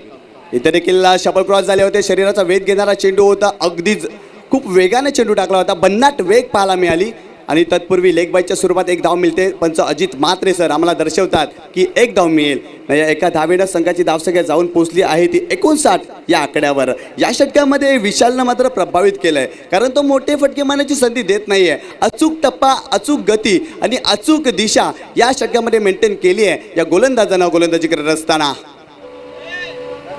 इथे देखील शटल क्रॉस झाले होते, शरीराचा वेध घेणारा चेंडू होता, अगदीच खूप वेगाने चेंडू टाकला होता, भन्नाट वेग पाहायला मिळाली आणि तत्पूर्वी लेग बायच्या स्वरूपात 1 धाव मिळते. पंच अजित म्हात्रे सर आम्हाला दर्शवतात की 1 धाव मिळेल. या एका धावेनं संघाची धावसंख्या जाऊन पोहोचली आहे ती 59 या आकड्यावर. या षटकामध्ये विशालनं मात्र प्रभावित केलंय, कारण तो मोठे फटके मारण्याची संधी देत नाहीये. अचूक टप्पा, अचूक गती आणि अचूक दिशा या षटकामध्ये मेंटेन केली आहे या गोलंदाजानं गोलंदाजी करत असताना.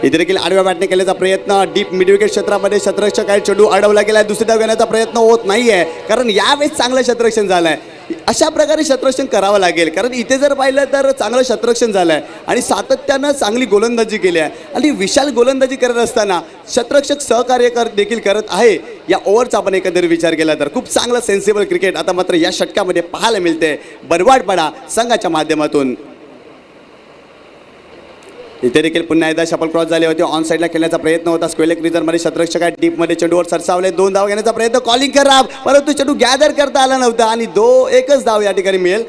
इथे देखील आडव्या बॅटने केल्याचा प्रयत्न, डीप मिड विकेट क्षेत्रामध्ये क्षेत्ररक्षक आहे, चेंडू अडवला गेला, दुसरी धाव घेण्याचा प्रयत्न होत नाहीये, कारण यावेळेस चांगलं क्षेत्ररक्षण झालंय. अशा प्रकारे क्षेत्ररक्षण करावं लागेल, कारण इथे जर पाहिलं तर चांगलं क्षेत्ररक्षण झालं आहे आणि सातत्यानं चांगली गोलंदाजी केली आहे आणि विशाल गोलंदाजी करत असताना क्षेत्ररक्षक सहकार्य देखील करत आहे. या ओव्हरचा आपण एकंदरीत विचार केला तर खूप चांगलं सेन्सिबल क्रिकेट आता मात्र या षटकामध्ये पाहायला मिळते बरवाडपाडा संघाच्या माध्यमातून. इथे देखील पुन्हा एकदा शपल क्रॉस झाले होते, ऑन साईडला खेळण्याचा प्रयत्न होता. स्क्वेलेक रिझनमध्ये क्षेत्ररक्षक आहे, डीपमध्ये चेंडूवर सरसावले, 2 धाव घेण्याचा प्रयत्न, कॉलिंग करा परंतु चेंडू गॅदर करता आला नव्हता आणि एकच धाव या ठिकाणी मिळेल.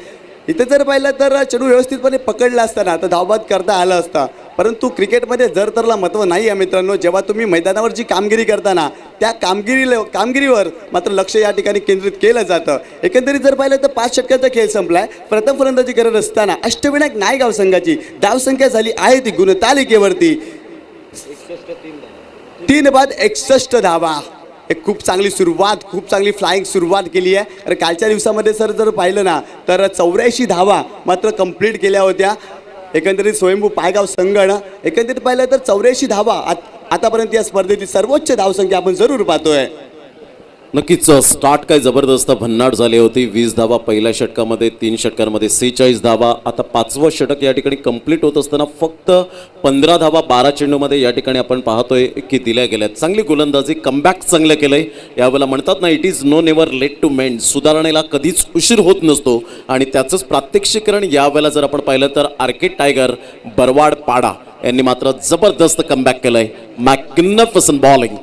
इथे जर पाहिलं तर चेंडू व्यवस्थितपणे पकडला असताना तर धावबाद करता आलं असता, परंतु क्रिकेटमध्ये जर तरला महत्त्व नाही आहे मित्रांनो. जेव्हा तुम्ही मैदानावर जी कामगिरी करताना त्या कामगिरीवर मात्र लक्ष या ठिकाणी केंद्रित केलं जातं. एकंदरीत जर पाहिलं तर 5 षटकाचा खेळ संपलाय. प्रथम फलंदाजी करत असताना अष्टविनायक नायगाव संघाची धावसंख्या झाली आहे ती गुणतालिकेवरती 3 बाद 61 धावा. एक खूप चांगली सुरुवात, खूप चांगली फ्लाइंग सुरुवात केली आहे. तर कालच्या दिवसामध्ये जर पाहिलं ना तर 84 धावा मात्र कंप्लीट केल्या होत्या. एकंदरीत स्वयंभू पायगाव संघानं एकंदरीत पाहिलं तर 84 धावा आतापर्यंत या स्पर्धेची सर्वोच्च धावसंख्या आपण जरूर पाहतोय. नक्कीच स्टार्ट काय जबरदस्त भन्नाट झाली होती. 20 धावा पहिल्या षटकामध्ये, 3 षटकांमध्ये 46 धावा. आता 5वं षटक या ठिकाणी कंप्लीट होत असताना फक्त 15 धावा 12 चेंडूमध्ये या ठिकाणी आपण पाहतोय की दिल्या गेल्यात. चांगली गोलंदाजी, कमबॅक चांगलं केलंय. यावेळेला म्हणतात ना, it is no never late to mend. सुधारणेला कधीच उशीर होत नसतो आणि त्याचंच प्रात्यक्षिकरण यावेळेला जर आपण पाहिलं तर आर्केड टायगर बरवाडपाडा यांनी मात्र जबरदस्त कमबॅक केलंय. Magnificent bowling.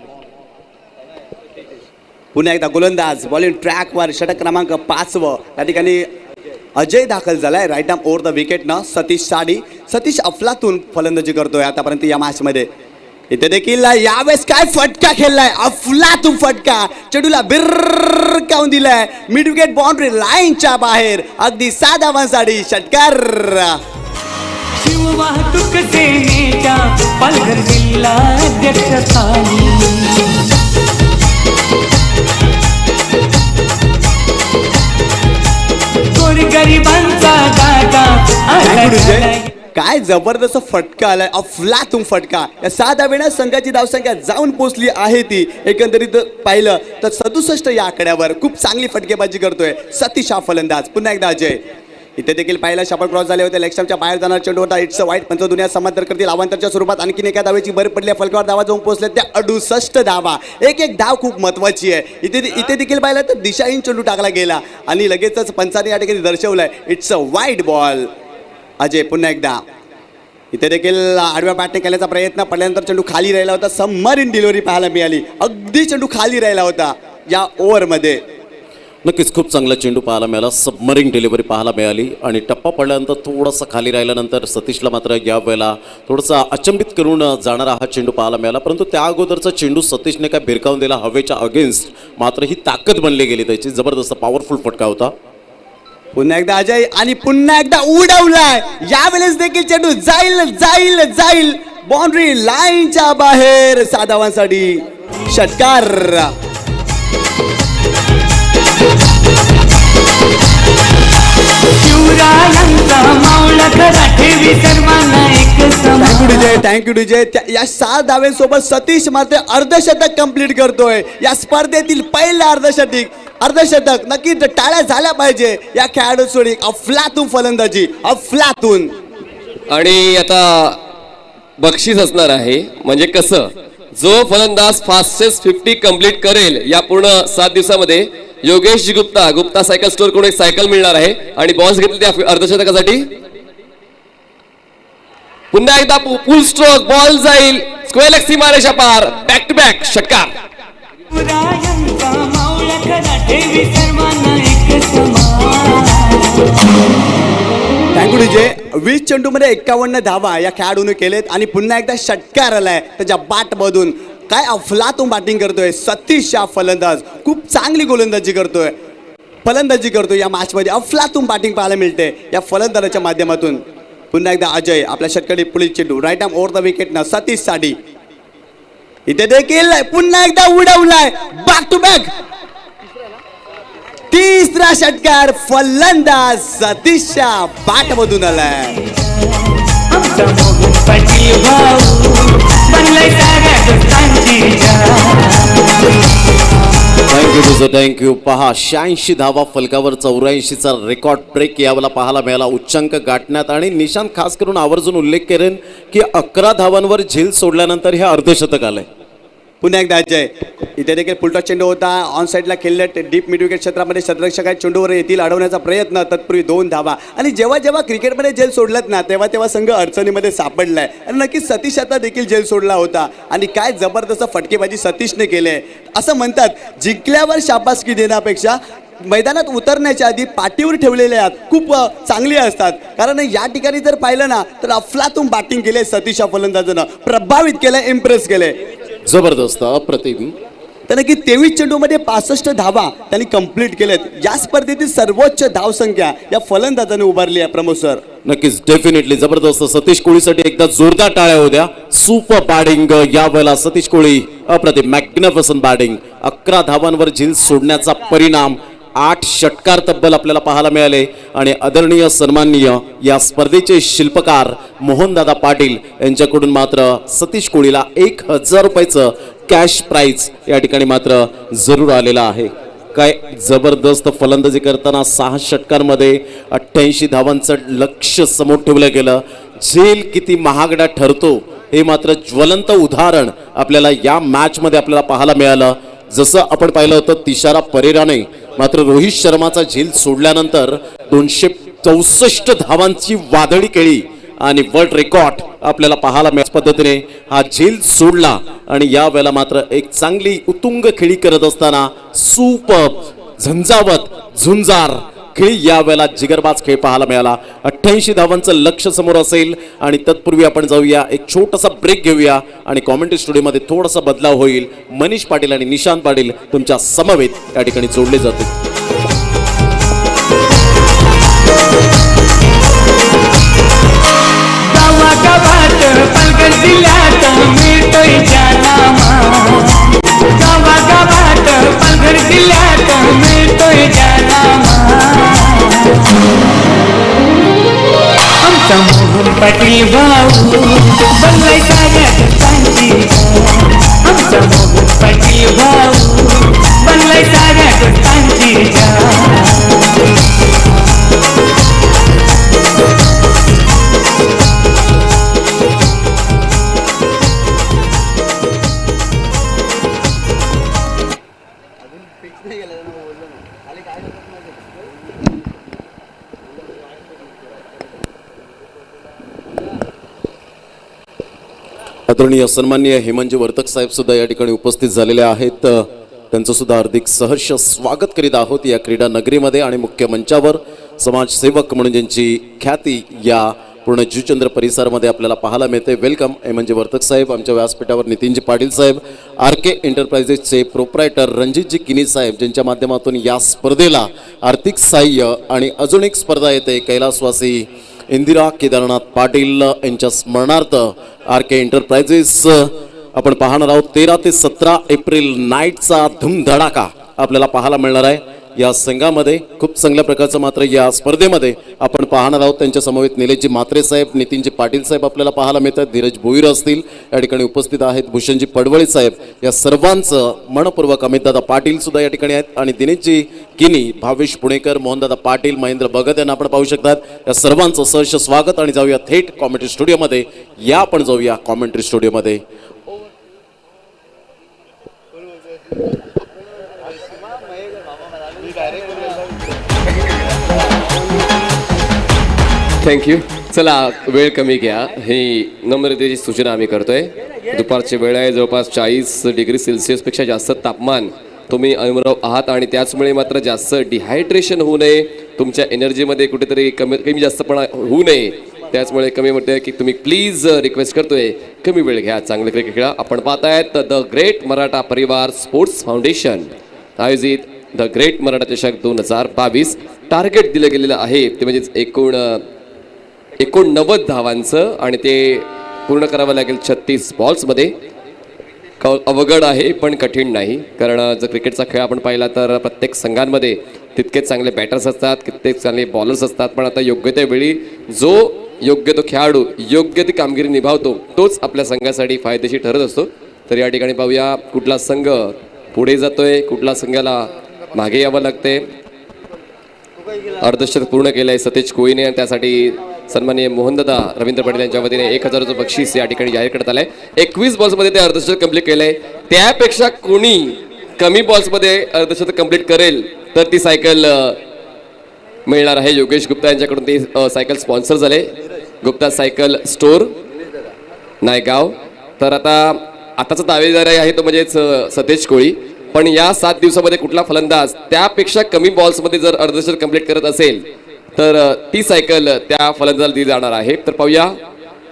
पुन्हा एकदा गोलंदाज बॉलिंग ट्रॅकवर षटक क्रमांक 5 त्या ठिकाणी अजय दाखल झालाय राईट आर्म ओव्हर द विकेटनं. सतीश अफलातून फलंदाजी करतोय आतापर्यंत या मॅचमध्ये. इथे देखील यावेळेस काय फटका खेळलाय, अफलातून फटका, चेंडूला बिरकावून दिलाय मिड विकेट बाउंड्री लाईनच्या बाहेर. अगदी 6 धावांसाठी षटकार. शिववाहतूक सेनेच्या पालघर जिल्हा अध्यक्षस्थानी गरिबांचा दाता काय जबरदस्त फटका आलाय, अफलातून फटका. या 6 धावेनं संघाची धावसंख्या जाऊन पोहोचली आहे ती एकंदरीत पाहिलं तर 67 या आकड्यावर. खूप चांगली फटकेबाजी करतोय सतीश हा फलंदाज. पुन्हा एकदा अजय. इथे देखील पाहिलं शपल क्रॉस झाले होते, लेग स्टंपच्या बाहेर जाणार चेंडू होता. इट्स वाईट पंचदुनिया समांतर करतील. अवांतरच्या स्वरूपात आणखीन एका धावेची भर पडली. फलकावर धावा जाऊन पोहोचल्या त्या 68 धावा. एक धाव खूप महत्वाची आहे. इथे देखील पाहिलं तर दिशाहीन चेंडू टाकला गेला आणि लगेचच पंचाने या ठिकाणी दर्शवलंय इट्स अ वाईट बॉल. अजय पुन्हा एकदा. इथे देखील आडव्या बॅटने केल्याचा प्रयत्न, पडल्यानंतर चेंडू खाली राहिला होता. सबमरीन डिलिव्हरी पाहायला मिळाली. अगदी चेंडू खाली राहिला होता या ओव्हरमध्ये. नक्कीच खूप चांगला चेंडू पाहायला मिळाला. सबमरीन डिलिव्हरी पाहायला मिळाली आणि टप्पा पडल्यानंतर थोडासा खाली राहिल्यानंतर सतीशला मात्र यावेळेला थोडासा अचंबित करून जाणारा हा चेंडू पाहायला मिळाला. परंतु त्या अगोदरचा चेंडू सतीशने काय भिरकावून दिला हवेच्या अगेन्स्ट. मात्र ही ताकद बनली गेली त्याची. जबरदस्त पॉवरफुल फटका होता. पुन्हा एकदा अजय आणि पुन्हा एकदा उडवलाय. यावेळेस देखील चेंडू जाईल बाउंड्री लाईनच्या बाहेर. 6 धावांसाठी षटकार. Thank you DJ. या 6 धाव्यांसोबत सतीश मात्र अर्धशतक कंप्लीट करतोय. या स्पर्धेतील पहिलं अर्धशतक नक्की टाळ्या झाल्या पाहिजे या खेळाडूंसाठी. अफलातून फलंदाजी, अफलातून. आणि आता बक्षीस असणार आहे, म्हणजे कसं, जो फलंदाज फास्टेस्ट 50 कंप्लीट करेल या पूर्ण 7 दिवसामध्ये योगेश गुप्ता सायकल स्टोर कडून एक सायकल मिळणार आहे. आणि बॉल्स घेतले त्या अर्धशतकासाठी. पुन्हा एकदा फुल स्ट्रोक बॉल जाईल स्क्वेअर सीमारेषा पार. बॅक टू बॅक षटकार. Thank you DJ. 20 चेंडूमध्ये 51 धावा या खेळाडूने केलेत आणि पुन्हा एकदा षटकार आलाय त्याच्या बॅटमधून. काय अफलातून बॅटिंग करतोय सतीश हा फलंदाज. खूप चांगली गोलंदाजी करतोय या मॅचमध्ये. अफलातून बॅटिंग पाहायला मिळते या फलंदाजाच्या माध्यमातून. पुन्हा एकदा अजय. आपल्या षटकारी पुढील चेंडू राईट आर्म ओव्हर द विकेटनं सतीश साठी. इथे देखील पुन्हा एकदा उडवलाय बॅक टू बॅक. तिसरा षटकार फलंदाज सतीशच्या बॅटमधून आलाय. Thank you so thank you. पहा 86 धावा फलकावर 84चा रेकॉर्ड ब्रेक यावेळेला पाहायला मिळाला उच्चांक गाठण्यात. आणि निशांत खास करून आवर्जून उल्लेख करेन की 11 धावांवर झेल सोडल्यानंतर हे अर्धशतक आलंय. पुन्हा एकदा अजय, इथे देखील फुलटॉस चेंडू होता. ऑन साईडला खेळले डीप मिड विकेट क्षेत्रामध्ये क्षेत्ररक्षक आहेत, चेंडूवर येतील अडवण्याचा प्रयत्न, तत्पूर्वी 2 धावा. आणि जेव्हा जेव्हा क्रिकेटमध्ये जेल सोडलात ना तेव्हा तेव्हा संघ अडचणीमध्ये सापडलाय. आणि नक्कीच सतीश आता देखील जेल सोडला होता आणि काय जबरदस्त फटकेबाजी सतीशने केले. असं म्हणतात जिंकल्यावर शाबासकी देण्यापेक्षा मैदानात उतरण्याच्या आधी पाठीवर ठेवलेले आहेत खूप चांगली असतात. कारण या ठिकाणी जर पाहिलं ना तर अफलातून बॅटिंग केले सतीश फलंदाजानं, प्रभावित केलं, इम्प्रेस केले. जबरदस्त अप्रतिम. तर नक्की 23 चेंडूमध्ये 65 धावा त्यांनी कंप्लीट केलेत. या स्पर्धेतील सर्वोच्च धावसंख्या या फलंदाजाने उभारली आहे प्रमोद सर. नक्कीच डेफिनेटली जबरदस्त. सतीश कोळीसाठी एकदा जोरदार टाळ्या होत्या. सुपर बॅटिंग या वेळेला सतीश कोळी, अप्रतिम मॅग्निफिसंट बॅटिंग. 11 धावांवर झील सोडण्याचा परिणाम, 8 षटकार तब्बल आपल्याला पाहायला मिळाले. आणि आदरणीय सन्माननीय या स्पर्धेचे शिल्पकार मोहनदादा पाटील यांच्याकडून मात्र सतीश कोळीला 1000 रुपयाचं कॅश प्राइज या ठिकाणी मात्र जरूर आलेला आहे. काय जबरदस्त फलंदाजी करताना 6 षटकांमध्ये 88 धावांचं लक्ष्य समोर ठेवलं गेलं. झेल किती महागडा ठरतो हे मात्र ज्वलंत उदाहरण आपल्याला या मॅचमध्ये आपल्याला पाहायला मिळालं. जसं आपण पाहिलं होतं तिशारा परेराने मात्र रोहित शर्माचा झेल सोडल्यानंतर 264 धावांची वादळी केली आणि वर्ल्ड रेकॉर्ड आपल्याला पाहायला मिळाल्या पद्धतीने हा झेल सोडला. आणि या वेळेला मात्र एक चांगली उत्तुंग खेळी करत असताना सुपर झंझावत झुंजार खेळी या वेळेला जिगरबाज खेळ पाहायला मिळाला. 88 धावांचं लक्ष्य समोर असेल. आणि तत्पूर्वी आपण जाऊया, एक छोटासा ब्रेक घेऊया आणि कॉमेंट्री स्टुडिओमध्ये थोडासा बदलाव होईल. मनीष पाटील आणि निशांत पाटील तुमच्या समवेत या ठिकाणी जोडले जातील. गावागावात पालघर जिल्ह्यात मिळतोय जानामा. गावागावात पालघर जिल्ह्यात मिळतोय जानामा. आमचा मोहन पाटील भाऊ बनलाय साऱ्या दोस्तांची. आमचा मोहन पाटील भाऊ बनलाय साऱ्या दोस्तांची. आदरणीय सन्माननीय हेमंत वर्तक साहेब सुद्धा या ठिकाणी उपस्थित झालेले आहेत. त्यांचं सुद्धा हार्दिक सहर्ष स्वागत करीत आहोत या क्रीडा नगरीमध्ये. आणि मुख्य मंचावर समाजसेवक म्हणून ज्यांची ख्याती या पूर्ण जुचंद्र परिसरामध्ये आपल्याला पाहायला मिळते. वेलकम हेमंत वर्तक साहेब. आमच्या व्यासपीठावर नितीनजी पाटील साहेब, RK एंटरप्राइजेसचे प्रोप्रायटर रणजितजी किनी साहेब, ज्यांच्या माध्यमातून या स्पर्धेला आर्थिक सहाय्य आणि अजून एक स्पर्धा येते कैलासवासी इंदिरा केदारनाथ पाटील यांच्या स्मरणार्थ RK एंटरप्राइजेस आपण पाहणार आहोत. 13 ते 17 एप्रिल नाईटचा धूमधडाका आपल्याला पाहायला मिळणार आहे या संघामध्ये. खूप चांगल्या प्रकारचं मात्र या स्पर्धेमध्ये आपण पाहणार आहोत. त्यांच्या समवेत निलेशजी म्हात्रे साहेब, नितीनजी पाटील साहेब आपल्याला पाहायला मिळतात. धीरज भोईर असतील या ठिकाणी उपस्थित आहेत. भूषणजी पडवळे साहेब, या सर्वांचं मनपूर्वक अमितदादा पाटील सुद्धा या ठिकाणी आहेत. आणि दिनेशजी किनी, भावेश पुणेकर, मोहनदादा पाटील, महेंद्र भगत यांना आपण पाहू शकतात. या सर्वांचं सहर्ष स्वागत. आणि जाऊया थेट कॉमेंट्री स्टुडिओमध्ये. या आपण जाऊया कॉमेंट्री स्टुडिओमध्ये. थँक्यू. चला वेळ कमी घ्या, ही नम्रतेची सूचना आम्ही करतोय. दुपारची वेळ आहे, जवळपास 40 डिग्री सेल्सिअसपेक्षा जास्त तापमान तुम्ही अनुभव आहात. आणि त्याचमुळे मात्र जास्त डिहायड्रेशन होऊ नये, तुमच्या एनर्जीमध्ये कुठेतरी कमी जास्तपणा होऊ नये. त्याचमुळे कमी म्हणते की तुम्ही प्लीज रिक्वेस्ट करतोय कमी वेळ घ्या, चांगले क्रिकेट खेळा. आपण पाहतायत द ग्रेट मराठा परिवार स्पोर्ट्स फाउंडेशन आयोजित द ग्रेट मराठा चषक 2022. टार्गेट दिलं गेलेलं आहे ते म्हणजेच 89 धावांचं आणि ते पूर्ण करावं लागेल 36 बॉल्समध्ये. अवघड आहे पण कठीण नाही, कारण जर क्रिकेटचा खेळ आपण पाहिला तर प्रत्येक संघांमध्ये तितकेच चांगले बॅटर्स असतात, कित्येक चांगले बॉलर्स असतात. पण आता योग्य त्या वेळी जो योग्य तो खेळाडू योग्य ती कामगिरी निभावतो तोच आपल्या संघासाठी फायदेशीर ठरत असतो. तर या ठिकाणी पाहूया कुठला संघ पुढे जातोय, कुठला संघाला मागे यावं लागते. अर्धशतक पूर्ण केलंय सतेज कोळीने आणि त्यासाठी सन्माननीय मोहनदादा रवींद्र पाटील यांच्या वतीने 1000चं बक्षीस या ठिकाणी जाहीर करण्यात आलंय. 21 बॉल्समध्ये ते अर्धशतक कंप्लीट केलंय. त्यापेक्षा कोणी कमी बॉल्समध्ये अर्धशतक कंप्लीट करेल तर ती सायकल मिळणार आहे. योगेश गुप्ता यांच्याकडून ती सायकल स्पॉन्सर झाले. Gupta cycle store Naigaon. तर आताचा दावेदार आहे तो म्हणजेच सतेज कोळी. पण या 7 दिवसामध्ये कुठला फलंदाज त्यापेक्षा कमी बॉल्समध्ये जर अर्धशतक कंप्लीट करत असेल तर ती सायकल त्या फलंदाजाला दिली जाणार आहे. तर पाहूया,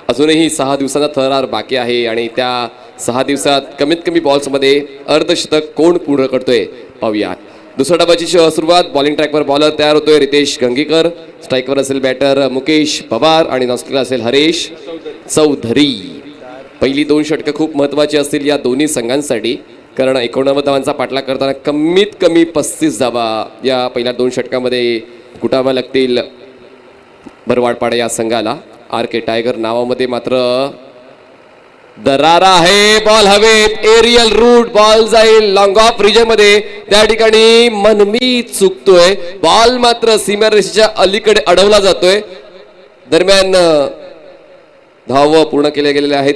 अजूनही 6 दिवसांचा थरार बाकी आहे आणि त्या 6 दिवसात कमीत कमी बॉल्समध्ये अर्धशतक कोण पूर्ण करतोय पाहूया. दुसऱ्या डावाची सुरुवात. बॉलिंग ट्रॅकवर बॉलर तयार होतोय रितेश गंगीकर. स्ट्राईकवर असेल बॅटर मुकेश पवार आणि नॉस्ट्रेला असेल हरेश चौधरी. पहिली 2 षटकं खूप महत्त्वाची असतील या दोन्ही संघांसाठी, कारण 89 धावांचा पाठलाग करताना कमीत कमी 35 धावा या पहिल्या 2 षटकामध्ये कुटाव्या लागतील भरवाडपाडा या संघाला. RK टायगर नावामध्ये मात्र दरारा आहे. बॉल हवेत, एरियल रूट, बॉल जाईल लॉंग ऑफ रिजन मध्ये. त्या ठिकाणी मनमीत चुकतोय. बॉल मात्र सीमारेषेच्या अलीकडे अडवला जातोय. दरम्यान धाव पूर्ण केले गेलेले आहेत.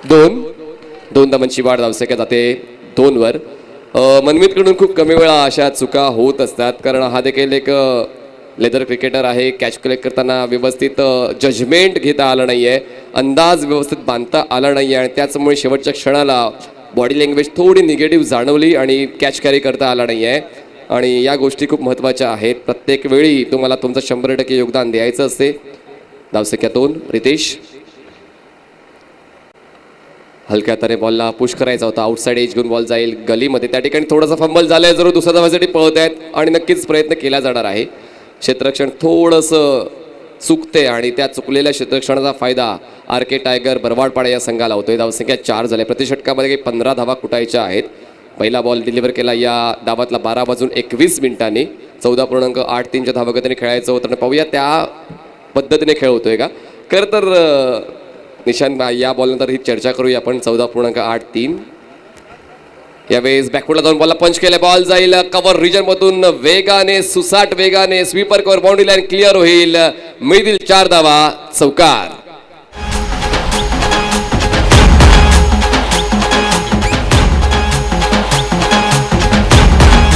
2 धावांची वाढ धावसंख्या जाते 2 वर. मनमीतकडून खूप कमी वेळा अशा चुका होत असतात, कारण हा देखील एक लेदर क्रिकेटर आहे. कॅच कलेक्ट करताना व्यवस्थित जजमेंट घेता आलं नाहीये, अंदाज व्यवस्थित बांधता आला नाहीये आणि त्याचमुळे शेवटच्या क्षणाला बॉडी लँग्वेज थोडी निगेटिव्ह जाणवली आणि कॅच कॅरी करता आला नाहीये. आणि या गोष्टी खूप महत्त्वाच्या आहेत. प्रत्येक वेळी तुम्हाला तुमचं 100% योगदान द्यायचं असते. धावसंख्या 2. रितेश हलक्या तरे बॉलला पुश करायचा होता. आउटसाइड एज घेऊन बॉल जाईल गलीमध्ये. त्या ठिकाणी थोडासा फंबल झालाय. जरूर दुसऱ्या धावासाठी पळत आहेत आणि नक्कीच प्रयत्न केला जाणार आहे. क्षेत्ररक्षण थोडंसं चुकते आणि त्या चुकलेल्या क्षेत्ररक्षणाचा फायदा RK टायगर भरवाडपाडा या संघाला होतोय. धावसंख्या 4 झाल्या. प्रतिषटकामध्ये 15 धावा कुटायच्या आहेत. पहिला बॉल डिलिव्हर केला या डावातला 12:21 14.83च्या धावगतीने खेळायचं होतं. पाहूया त्या पद्धतीने खेळ होतोय का. खरं तर निशांत या बॉलनंतर ही चर्चा करूया आपण. 14.83. यावेळेस बॅकवर्डला जाऊन बॉलला पंच केला. बॉल जाईल कव्हर रिजन मधून वेगाने, सुसाट वेगाने sweeper cover boundary line clear होईल. मिळतील 4 धावा. चौकार.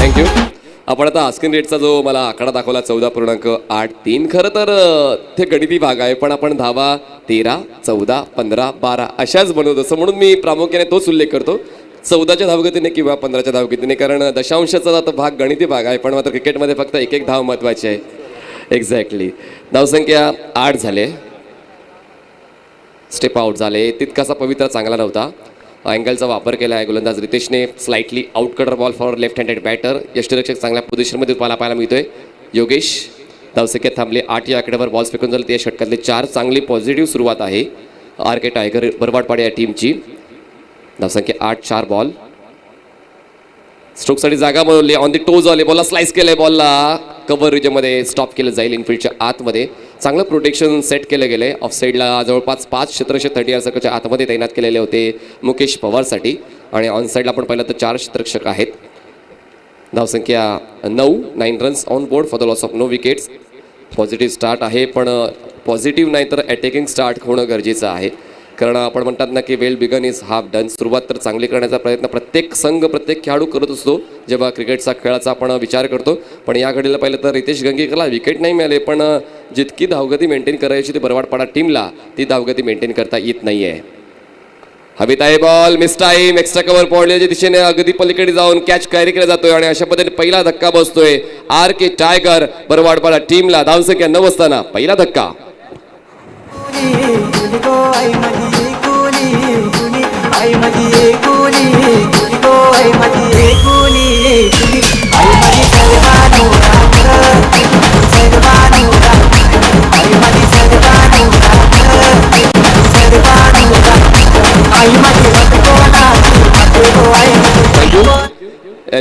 थँक्यू. आपण आता स्क्रीन रेटचा जो मला आकडा दाखवला 14.83. खरं तर ते गणिती भाग आहे, पण आपण धावा 13, 14, 15, 12 अशाच बनवत असतो. म्हणून मी प्रामुख्याने तोच उल्लेख करतो 14च्या धावगतीने किंवा 15च्या धावगतीने, कारण दशांशाचा आता भाग गणिती भाग आहे, पण मात्र क्रिकेटमध्ये फक्त एक धाव महत्वाची आहे. एक्झॅक्टली. धावसंख्या 8 झाले. स्टेप आउट झाले. तितकासा पवित्रा चांगला नव्हता. अँगलचा वापर केला आहे गोलंदाज रितेशने. Slightly out cutter ball for left handed batter. यष्टीरक्षक चांगल्या पोझिशनमध्ये पाहायला मिळतोय. योगेश. धावसंख्या थांबले 8 या आकड्यावर बॉल्स फेकून झाले. त्या षटकातले 4. चांगली पॉझिटिव्ह सुरुवात आहे RK टायगर भरवाडपाडा या टीमची. धावसंख्या 8, 4 बॉल. स्ट्रोकसाठी जागा बनवली. ऑन दी टोज आले. बॉलला स्लाइस केलंय. बॉलला कव्हर रिजनमध्ये स्टॉप केलं जाईल. इनफिल्डच्या आतमध्ये चांगलं प्रोटेक्शन सेट केलं गेलं आहे. ऑफ साईडला जवळपास 5 क्षेत्ररक्षक 30 सर्कलच्या आतमध्ये तैनात केलेले होते मुकेश पवारसाठी. आणि ऑन साईडला आपण पाहिलं तर 4 क्षेत्ररक्षक आहेत. धावसंख्या 9 runs on board for the loss of no wickets. Positive start आहे, पण पॉझिटिव्ह नाही तर अटॅकिंग स्टार्ट होणं गरजेचं आहे, कारण आपण म्हणतात ना की well begun is half done. सुरुवात तर चांगली करण्याचा प्रयत्न प्रत्येक संघ, प्रत्येक खेळाडू करत असतो जेव्हा क्रिकेटचा खेळाचा आपण विचार करतो. पण या घडीला पाहिलं तर रितेश गंगीकरला विकेट नाही मिळाले, पण जितकी धावगती मेंटेन करायची ती भरवाडपाडा टीमला ती धावगती मेंटेन करता येत नाही आहे. हवीत आहे ball. Mistime. Extra cover पॉडल्याच्या दिशेने अगदी पलीकडे जाऊन कॅच कॅरी केला जातोय आणि अशा पद्धतीने पहिला धक्का बसतोय RK टायगर भरवाडपाडा टीमला. धावसंख्या 9 असताना पहिला धक्का.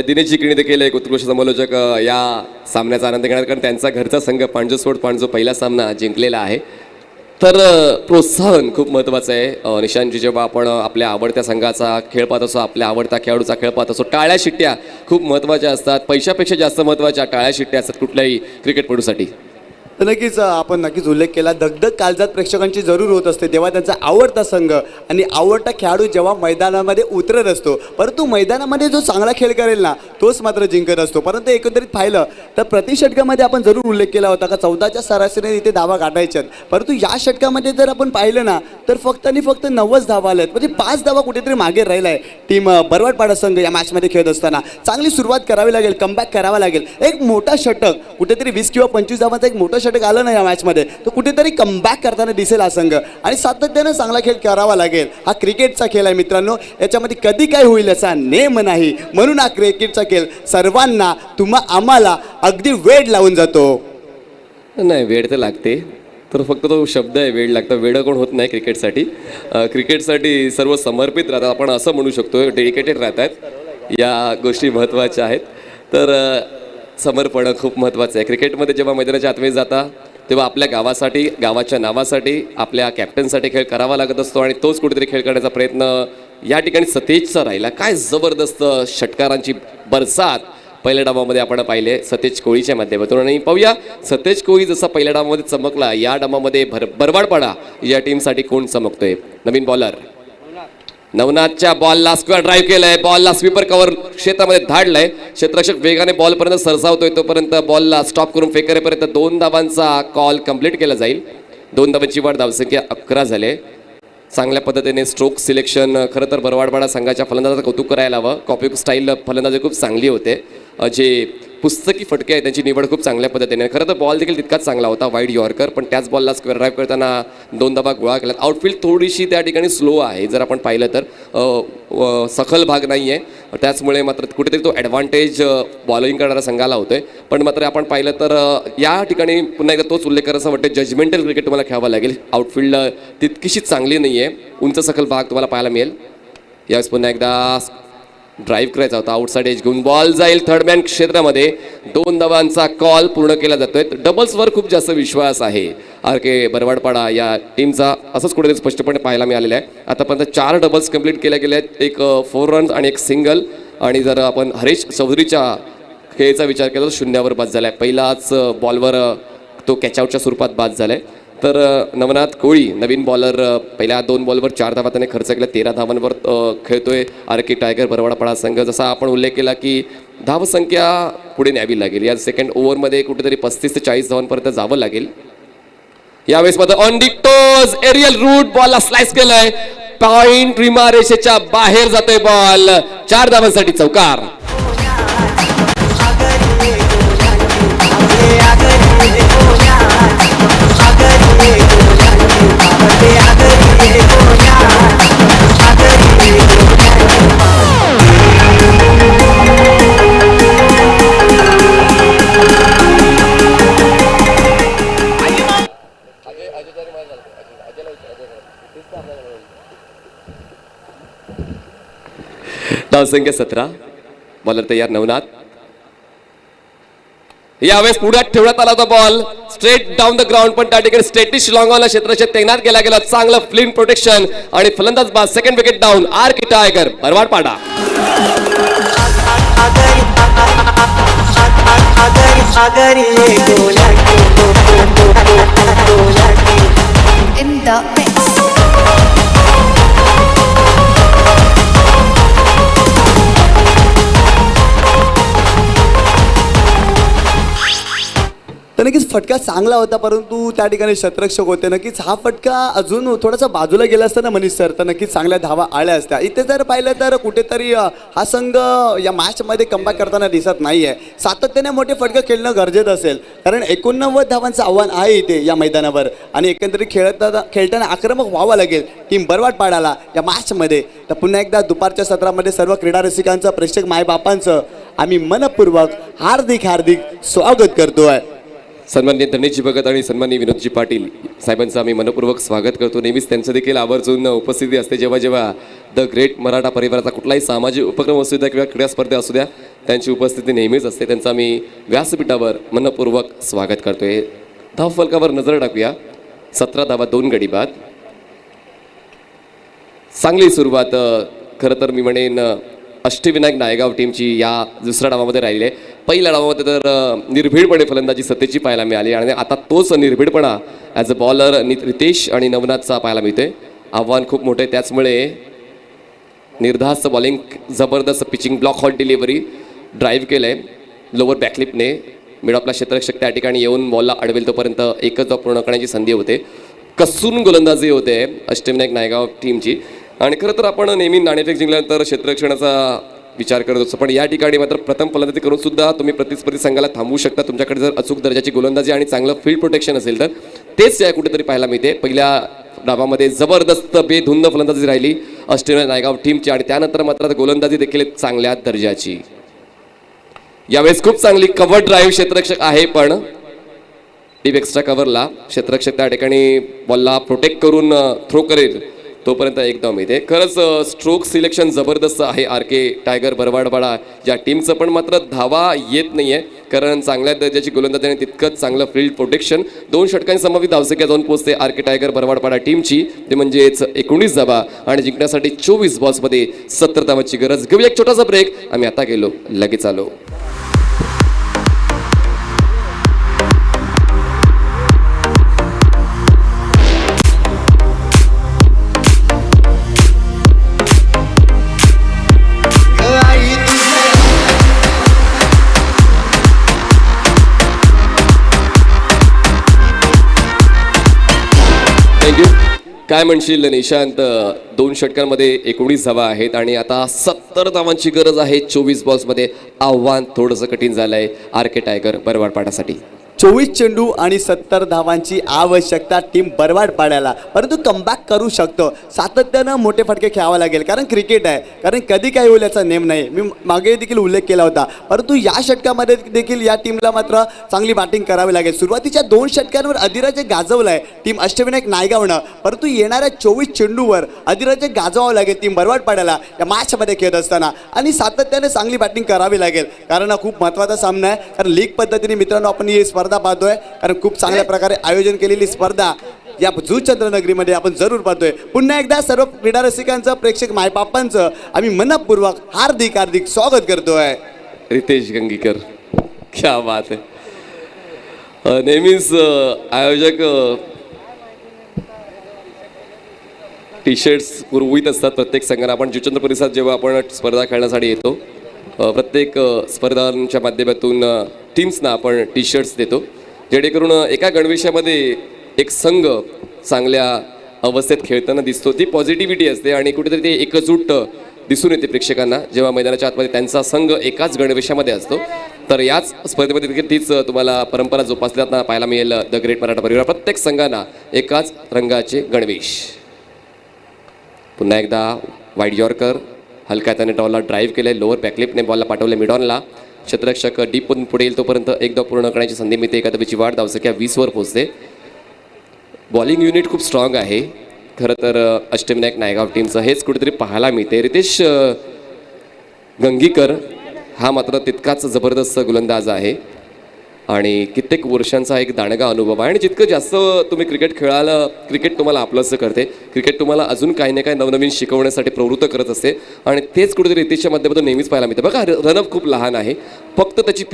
दिनेश जिकणी देखील एक उत्कृष्ट समालोचक या सामन्याचा आनंद घेणार, कारण त्यांचा घरचा संघ पांजो पहिला सामना जिंकलेला आहे. तर प्रोत्साहन खूप महत्त्वाचं आहे. निशांतजी, जेव्हा आपण आपल्या आवडत्या संघाचा खेळ पाहत असो, आपल्या आवडत्या खेळाडूचा खेळ पाहत असो, टाळ्या शिट्ट्या खूप महत्त्वाच्या असतात. पैशापेक्षा जास्त महत्त्वाच्या टाळ्या शिट्ट्या असतात कुठल्याही क्रिकेटपटूसाठी. तर नक्कीच आपण नक्कीच उल्लेख केला, दगदग काळजात प्रेक्षकांची जरूर होत असते तेव्हा त्यांचा आवडता संघ आणि आवडता खेळाडू जेव्हा मैदानामध्ये उतरत असतो. परंतु मैदानामध्ये जो चांगला खेळ करेल ना तोच मात्र जिंकत असतो. परंतु एकंदरीत पाहिलं तर प्रति षटकामध्ये आपण जरूर उल्लेख केला होता का 14च्या सरासरीने इथे धावा गाठायच्यात. परंतु या षटकामध्ये जर आपण पाहिलं ना तर फक्त आणि फक्त 90 धावा आल्यात, म्हणजे 5 धावा कुठेतरी मागे राहिला आहे टीम बरवाडपाडा संघ या मॅचमध्ये खेळत असताना. चांगली सुरुवात करावी लागेल, कमबॅक करावा लागेल. एक मोठा षटक कुठेतरी 20 किंवा 25 धावांचा एक मोठा षटक आलं ना या मॅचमध्ये तर कुठेतरी कमबॅक करताना दिसेल हा संघ आणि सातत्यानं चांगला खेळ करावा लागेल. हा क्रिकेटचा खेळ आहे मित्रांनो, याच्यामध्ये कधी काय होईल असा नेम नाही. म्हणून हा क्रिकेटचा खेळ सर्वांना आम्हाला अगदी वेळ लावून जातो. नाही, वेळ तर लागते, तर फक्त तो शब्द आहे वेळ लागतं. वेळ कोण होत नाही क्रिकेटसाठी. क्रिकेटसाठी सर्व समर्पित राहतात, आपण असं म्हणू शकतो, डेडिकेटेड राहतात. या गोष्टी महत्त्वाच्या आहेत. तर समर्पण खूप महत्त्वाचं आहे. क्रिकेटमध्ये जेव्हा मैदानाच्या आतमध्ये जाता तेव्हा आपल्या गावासाठी, गावाच्या नावासाठी, आपल्या कॅप्टनसाठी खेळ करावा लागत असतो आणि तोच कुठेतरी खेळ करण्याचा प्रयत्न या ठिकाणी सतेजचा राहिला. काय जबरदस्त षटकारांची बरसात पहिल्या डावामध्ये आपण पाहिले सतेज कोळीच्या माध्यमातून. आणि पाहूया सतेज कोळी जसा पहिल्या डावामध्ये चमकला, या डावामध्ये बरवाडपाडा या टीमसाठी कोण चमकतोय. नवीन बॉलर नवनाथच्या बॉलला स्क्वेअर ड्राईव्ह केलाय, बॉलला स्वीपर कव्हर क्षेत्रामध्ये धाडलाय. क्षेत्ररक्षक वेगाने बॉलपर्यंत सरसावतोय, तोपर्यंत बॉलला स्टॉप करून फेक करेपर्यंत 2 धावांचा कॉल कंप्लीट केला जाईल. 2 धावांची वाढ, धावसंख्या 11 झाले. चांगल्या पद्धतीने स्ट्रोक सिलेक्शन, खरं तर बरवाडपाडा संघाच्या फलंदाजाचं कौतुक करायला हवं. कॉपी स्टाईल फलंदाजी खूप चांगली होते. जे पुस्तकी फटके आहेत त्यांची निवड खूप चांगल्या पद्धतीने. खरं तर बॉल देखील तितकाच चांगला होता, वाईड यॉर्कर, पण त्याच बॉलला स्क्वेअर ड्राईव्ह करताना 2 धावा गोळा केला. आउटफील्ड थोडीशी त्या ठिकाणी स्लो आहे जर आपण पाहिलं तर, सखल भाग नाही आहे, त्याचमुळे मात्र कुठेतरी तो ॲडव्हान्टेज बॉलिंग करणारा संघाला होतोय. पण मात्र आपण पाहिलं तर या ठिकाणी पुन्हा एकदा तोच उल्लेख करायचा वाटतं, जजमेंटल क्रिकेट तुम्हाला खेळावं लागेल. आउटफील्ड तितकीशी चांगली नाही आहे, उंच सखल भाग तुम्हाला पाहायला मिळेल. यावेळेस पुन्हा एकदा ड्राईव्ह करायचा होता, आउटसाइड एज घेऊन बॉल जाईल थर्ड मॅन क्षेत्रामध्ये. 2 धावांचा कॉल पूर्ण केला जातोय. डबल्सवर खूप जास्त विश्वास आहे आर के बरवाडपाडा या टीमचा, असंच कुठेतरी स्पष्टपणे पाहायला मिळालेलं आहे. आतापर्यंत 4 डबल्स कंप्लीट केल्या गेल्या आहेत, एक 4 रन्स आणि एक सिंगल. आणि जर आपण हरीश चौधरीच्या खेळीचा विचार केला तर 0वर बाद झाला आहे. पहिलाच बॉलवर तो कॅचआउटच्या स्वरूपात बाद झाला आहे. तर नवनाथ कोळी नवीन बॉलर, पहिल्या 2 बॉलवर 4 धावा त्याने खर्च केला. 13 धावांवर खेळतोय आर के टायगर बरवाडपाडा संघ. जसा आपण उल्लेख केला की धावसंख्या पुढे न्यावी लागेल, या सेकंड ओव्हरमध्ये कुठेतरी 35 ते 40 धावांपर्यंत जावं लागेल. यावेळेस मात्र on the toes aerial route बॉलला स्लाइस केलंय, पॉइंट रिमा रेषेच्या बाहेर जातोय बॉल. 4 धावांसाठी चौकार. धावसंख्या 17. बॉलर तयार नवनाथ. यावेळेस पुढ्यात ठेवण्यात आला होता ball straight down the ground, पण त्या ठिकाणी स्टेटिश लॉंगॉनला क्षेत्राच्या तैनात केला गेला. चांगलं फ्लिम प्रोटेक्शन आणि फलंदाज बाद. Second wicket down R K Tiger Barwadpada. In the mix. तर नक्कीच फटका चांगला होता, परंतु त्या ठिकाणी शतरक्षक होते. नक्कीच हा फटका अजून थोडासा बाजूला गेला असता ना मनीष सर, तर नक्कीच चांगल्या धावा आल्या असत्या. इथे जर पाहिलं तर कुठेतरी हा संघ या मॅचमध्ये कमबॅक करताना दिसत नाही आहे. सातत्याने मोठे फटके खेळणं गरजेचं असेल, कारण 89 धावांचं आव्हान आहे इथे या मैदानावर आणि एकंदरीत खेळताना आक्रमक व्हावं लागेल टीम बरवाडपाडाला या मॅचमध्ये. तर पुन्हा एकदा दुपारच्या सत्रामध्ये सर्व क्रीडा रसिकांचं, प्रेक्षक मायबापांचं आम्ही मनपूर्वक हार्दिक स्वागत करतोय. सन्माननीय धनेशजी भगत आणि सन्माननीय विनोदजी पाटील साहेबांचं आम्ही मनपूर्वक स्वागत करतो. नेहमीच त्यांचं देखील आवर्जून उपस्थिती असते जेव्हा द ग्रेट मराठा परिवाराचा कुठलाही सामाजिक उपक्रम असू द्या किंवा क्रीडा स्पर्धा असू द्या, त्यांची उपस्थिती नेहमीच असते. त्यांचं आम्ही व्यासपीठावर मनपूर्वक स्वागत करतोय. धावफलकावर नजर टाकूया. 17 धावा 2 गडी बाद. चांगली सुरुवात खरं तर मी म्हणेन अष्टविनायक नायगाव टीमची या दुसऱ्या डावामध्ये राहिली आहे. पहिल्या डावामध्ये तर निर्भीडपणे फलंदाजी सत्तेची पाहायला मिळाली आणि आता तोच निर्भीडपणा ॲज अ बॉलर रितेश आणि नवनाथचा पाहायला मिळतोय. आव्हान खूप मोठं आहे, त्याचमुळे निर्धास्त बॉलिंग, जबरदस्त pitching, block hot delivery, drive केलं आहे लोअर बॅकलिपने. मिड ऑफला क्षेत्ररक्षक त्या ठिकाणी येऊन बॉलला अडवेल तोपर्यंत एकच धाव पूर्ण करण्याची संधी होते. कसून गोलंदाजी होते अष्टविनायक नायगाव टीमची. आणि खरं तर आपण नेहमी नाणेफेक जिंकल्यानंतर क्षेत्ररक्षणाचा विचार करत असतो, पण या ठिकाणी मात्र प्रथम फलंदाजी करून सुद्धा तुम्ही प्रतिस्पर्धी संघाला थांबवू शकता तुमच्याकडे जर अचूक दर्जाची गोलंदाजी आणि चांगलं फील्ड प्रोटेक्शन असेल तर. तेच या कुठेतरी पाहायला मिळते. पहिल्या डावामध्ये जबरदस्त बेधुंद फलंदाजी राहिली अष्टविनायक नायगाव टीमची आणि त्यानंतर मात्र गोलंदाजी देखील चांगल्या दर्जाची. यावेळेस खूप चांगली कव्हर ड्राईव्ह क्षेत्ररक्षक आहे, पण डीप एक्स्ट्रा कव्हरला क्षेत्ररक्षक त्या ठिकाणी बॉलला प्रोटेक्ट करून थ्रो करेल तोपर्यंत एकदम येते. खरंच स्ट्रोक सिलेक्शन जबरदस्त आहे आर के टायगर बरवाडपाडा या टीमचं, पण मात्र धावा येत नाही आहे कारण चांगल्या दर्जाची गोलंदाजी आणि तितकंच चांगलं फील्ड प्रोटेक्शन. 2 षटकांनी संभावित धावसंख्या जाऊन पोहोचते आर के टायगर बरवाडपाडा टीमची, ते म्हणजेच 19 धावा आणि जिंकण्यासाठी 24 बॉल्समध्ये 70 धावांची गरज. घेऊया एक छोटासा ब्रेक, आम्ही आता गेलो लगेच आलो. थँक्यू. काय म्हणशील निशांत, 2 षटकांमध्ये 19 धावा आहेत आणि आता 70 धावांची गरज आहे 24 बॉल्समध्ये. आव्हान थोडंसं कठीण झालं आहे आर के टायगर बरवाडपाडासाठी. 24 चेंडू आणि 70 धावांची आवश्यकता टीम बरवाडपाड्याला, परंतु कमबॅक करू शकतो. सातत्यानं मोठे फटके खेळावं लागेल कारण क्रिकेट आहे, कारण कधी काय होईल याचा नेम नाही. मी मागे देखील उल्लेख केला होता, परंतु या षटकामध्ये देखील या टीमला मात्र चांगली बॅटिंग करावी लागेल. सुरुवातीच्या 2 षटकांवर अधिराज्य गाजवलं आहे टीम अष्टविनायक नायगावनं, परंतु येणाऱ्या 24 चेंडूवर अधिराज्य गाजवावं लागेल टीम बरवाडपाड्याला या मॅचमध्ये खेळत असताना. आणि सातत्याने चांगली बॅटिंग करावी लागेल कारण हा खूप महत्त्वाचा सामना आहे. कारण लीग पद्धतीने मित्रांनो आपण ही स्पर्धा पाहतोय, कारण खूप चांगल्या प्रकारे आयोजन केलेली स्पर्धा या जुचंद्रनगरीमध्ये आपण जरूर पाहतोय. पुन्हा एकदा सर्व क्रीडा रसिकांचं, प्रेक्षक मायबापांचं आम्ही मनपूर्वक हार्दिक हार्दिक स्वागत करतोय. रितेश गंगीकर, क्या बात आहे. नेहमीच आयोजक टी शर्ट्स पुरवित असतात प्रत्येक संघाला. आपण जुचंद्र परिसरात जेव्हा आपण स्पर्धा खेळण्यासाठी येतो प्रत्येक स्पर्धांच्या माध्यमातून टीम्सना आपण टी शर्ट्स देतो, जेणेकरून एका गणवेशामध्ये एक संघ चांगल्या अवस्थेत खेळताना दिसतो. ती पॉझिटिव्हिटी असते आणि कुठेतरी ते एकजूट दिसून येते प्रेक्षकांना जेव्हा मैदानाच्या आतमध्ये त्यांचा संघ एकाच गणवेशामध्ये असतो. तर याच स्पर्धेमध्ये देखील तीच तुम्हाला परंपरा जोपासल्याना पाहायला मिळेल. द ग्रेट मराठा परिवार प्रत्येक संघांना एकाच रंगाचे गणवेश. पुन्हा एकदा वाईड यॉर्कर, हलक्या त्याने बॉलला ड्राईव्ह केले, लोअर बॅकलिपने बॉलला पाठवले मिडॉनला. क्षेत्ररक्षक डीपमधून पुढे येईल तोपर्यंत एकदा पूर्ण करण्याची संधी मिळते. एका धावेची वाढ, धावसंख्या 20वर पोहोचते. बॉलिंग युनिट खूप स्ट्रॉंग आहे खरं तर अष्टविनायक नायगाव टीमचं, हेच कुठेतरी पाहायला मिळते. रितेश गंगीकर हा मात्र तितकाच जबरदस्त गोलंदाज आहे आणि कित्येक वर्षांचा एक दांडगा अनुभव आहे. आणि जितकं जास्त तुम्ही क्रिकेट खेळायला, क्रिकेट तुम्हाला आपलंसं करते, क्रिकेट तुम्हाला अजून काही ना काही नवनवीन शिकवण्यासाठी प्रवृत्त करत असते आणि तेच कुठेतरी रितेशच्या माध्यमातून नेहमीच पाहायला मिळते. बघा रनअप खूप लहान आहे, फक्त त्याची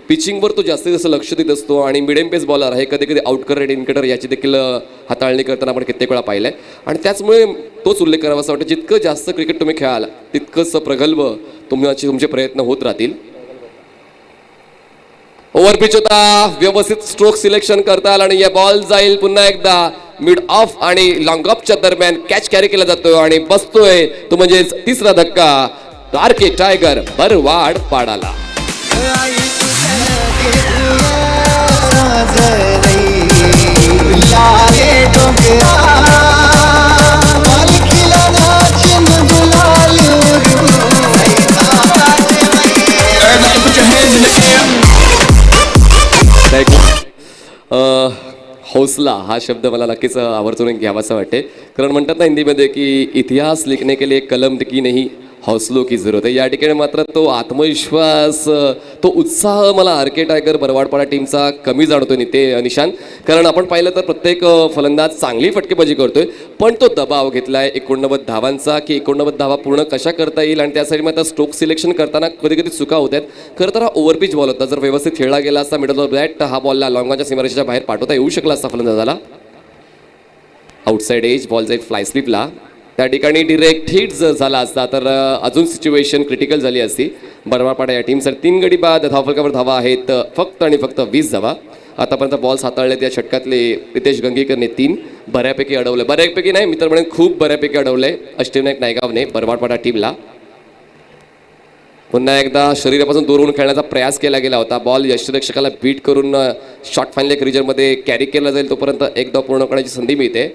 पिचिंगवर तो जास्तीत जास्त लक्ष देत असतो आणि मिडियम पेस बॉलर आहे. कधी कधी आउटकर रेड इनकटर याची देखील हाताळणी करताना आपण कित्येक वेळा पाहिलं आहे आणि त्याचमुळे तोच उल्लेख करावा असं वाटतं. जितकं जास्त क्रिकेट तुम्ही खेळाल तितकंच प्रगल्भ तुमचे प्रयत्न होत राहतील. ओव्हर पिच होता, व्यवस्थित स्ट्रोक सिलेक्शन करताल आणि या बॉल जाईल पुन्हा एकदा मिड ऑफ आणि लॉंग ऑफच्या दरम्यान कॅच कॅरी केला जातो आणि बसतोय तो म्हणजेच तिसरा धक्का आर के टायगर बरवाडपाडाला. हौसला हा शब्द मला नक्कीच आवर्जून घ्यावासा वाटते, कारण म्हणतात ना हिंदीमध्ये की इतिहास लिखने के लिए कलम की नहीं हौसलो की जरूरत आहे. या ठिकाणी मात्र तो आत्मविश्वास, तो उत्साह मला आरके टायगर बरवाडपाडा टीमचा कमी जाणवतो निशांत. कारण आपण पाहिलं तर प्रत्येक फलंदाज चांगली फटकेबाजी करतोय, पण तो दबाव घेतलाय 89 धावांचा की 89 धावा पूर्ण कशा करता येईल, आणि त्यासाठी मग आता स्ट्रोक सिलेक्शन करताना कधी कधी चुका होत आहेत. खरं तर हा ओव्हरपिच बॉल होता. जर व्यवस्थित खेळला गेला असता मिडल ऑफ बॅट, हा बॉलला लॉंगॉनच्या सीमारेषेच्या बाहेर पाठवता येऊ शकला असता फलंदाजाला. आउटसाइड एज बॉल जाईल फ्लाय स्लिपला. त्या ठिकाणी डिरेक्ट हिट जर झाला असता तर अजून सिच्युएशन क्रिटिकल झाली असती. बरवाडपाडा या टीमसाठी 3 गडी बाद, धावफलकावर धावा आहेत फक्त आणि फक्त 20 धावा. आतापर्यंत बॉल हाताळले त्या षटकातले रितेश गंगेकरने 3 बऱ्यापैकी अडवले. बऱ्यापैकी नाही मित्र म्हणून खूप बऱ्यापैकी अडवलंय अष्टविनायक नायगावने बरवाडपाडा टीमला. पुन्हा एकदा शरीरापासून दूर होऊन खेळण्याचा प्रयास केला गेला होता. बॉल यष्टिरक्षकाला बीट करून शॉर्ट फाईनल क्रिजरमध्ये कॅरी केला जाईल, तोपर्यंत एकदा पूर्ण करण्याची संधी मिळते.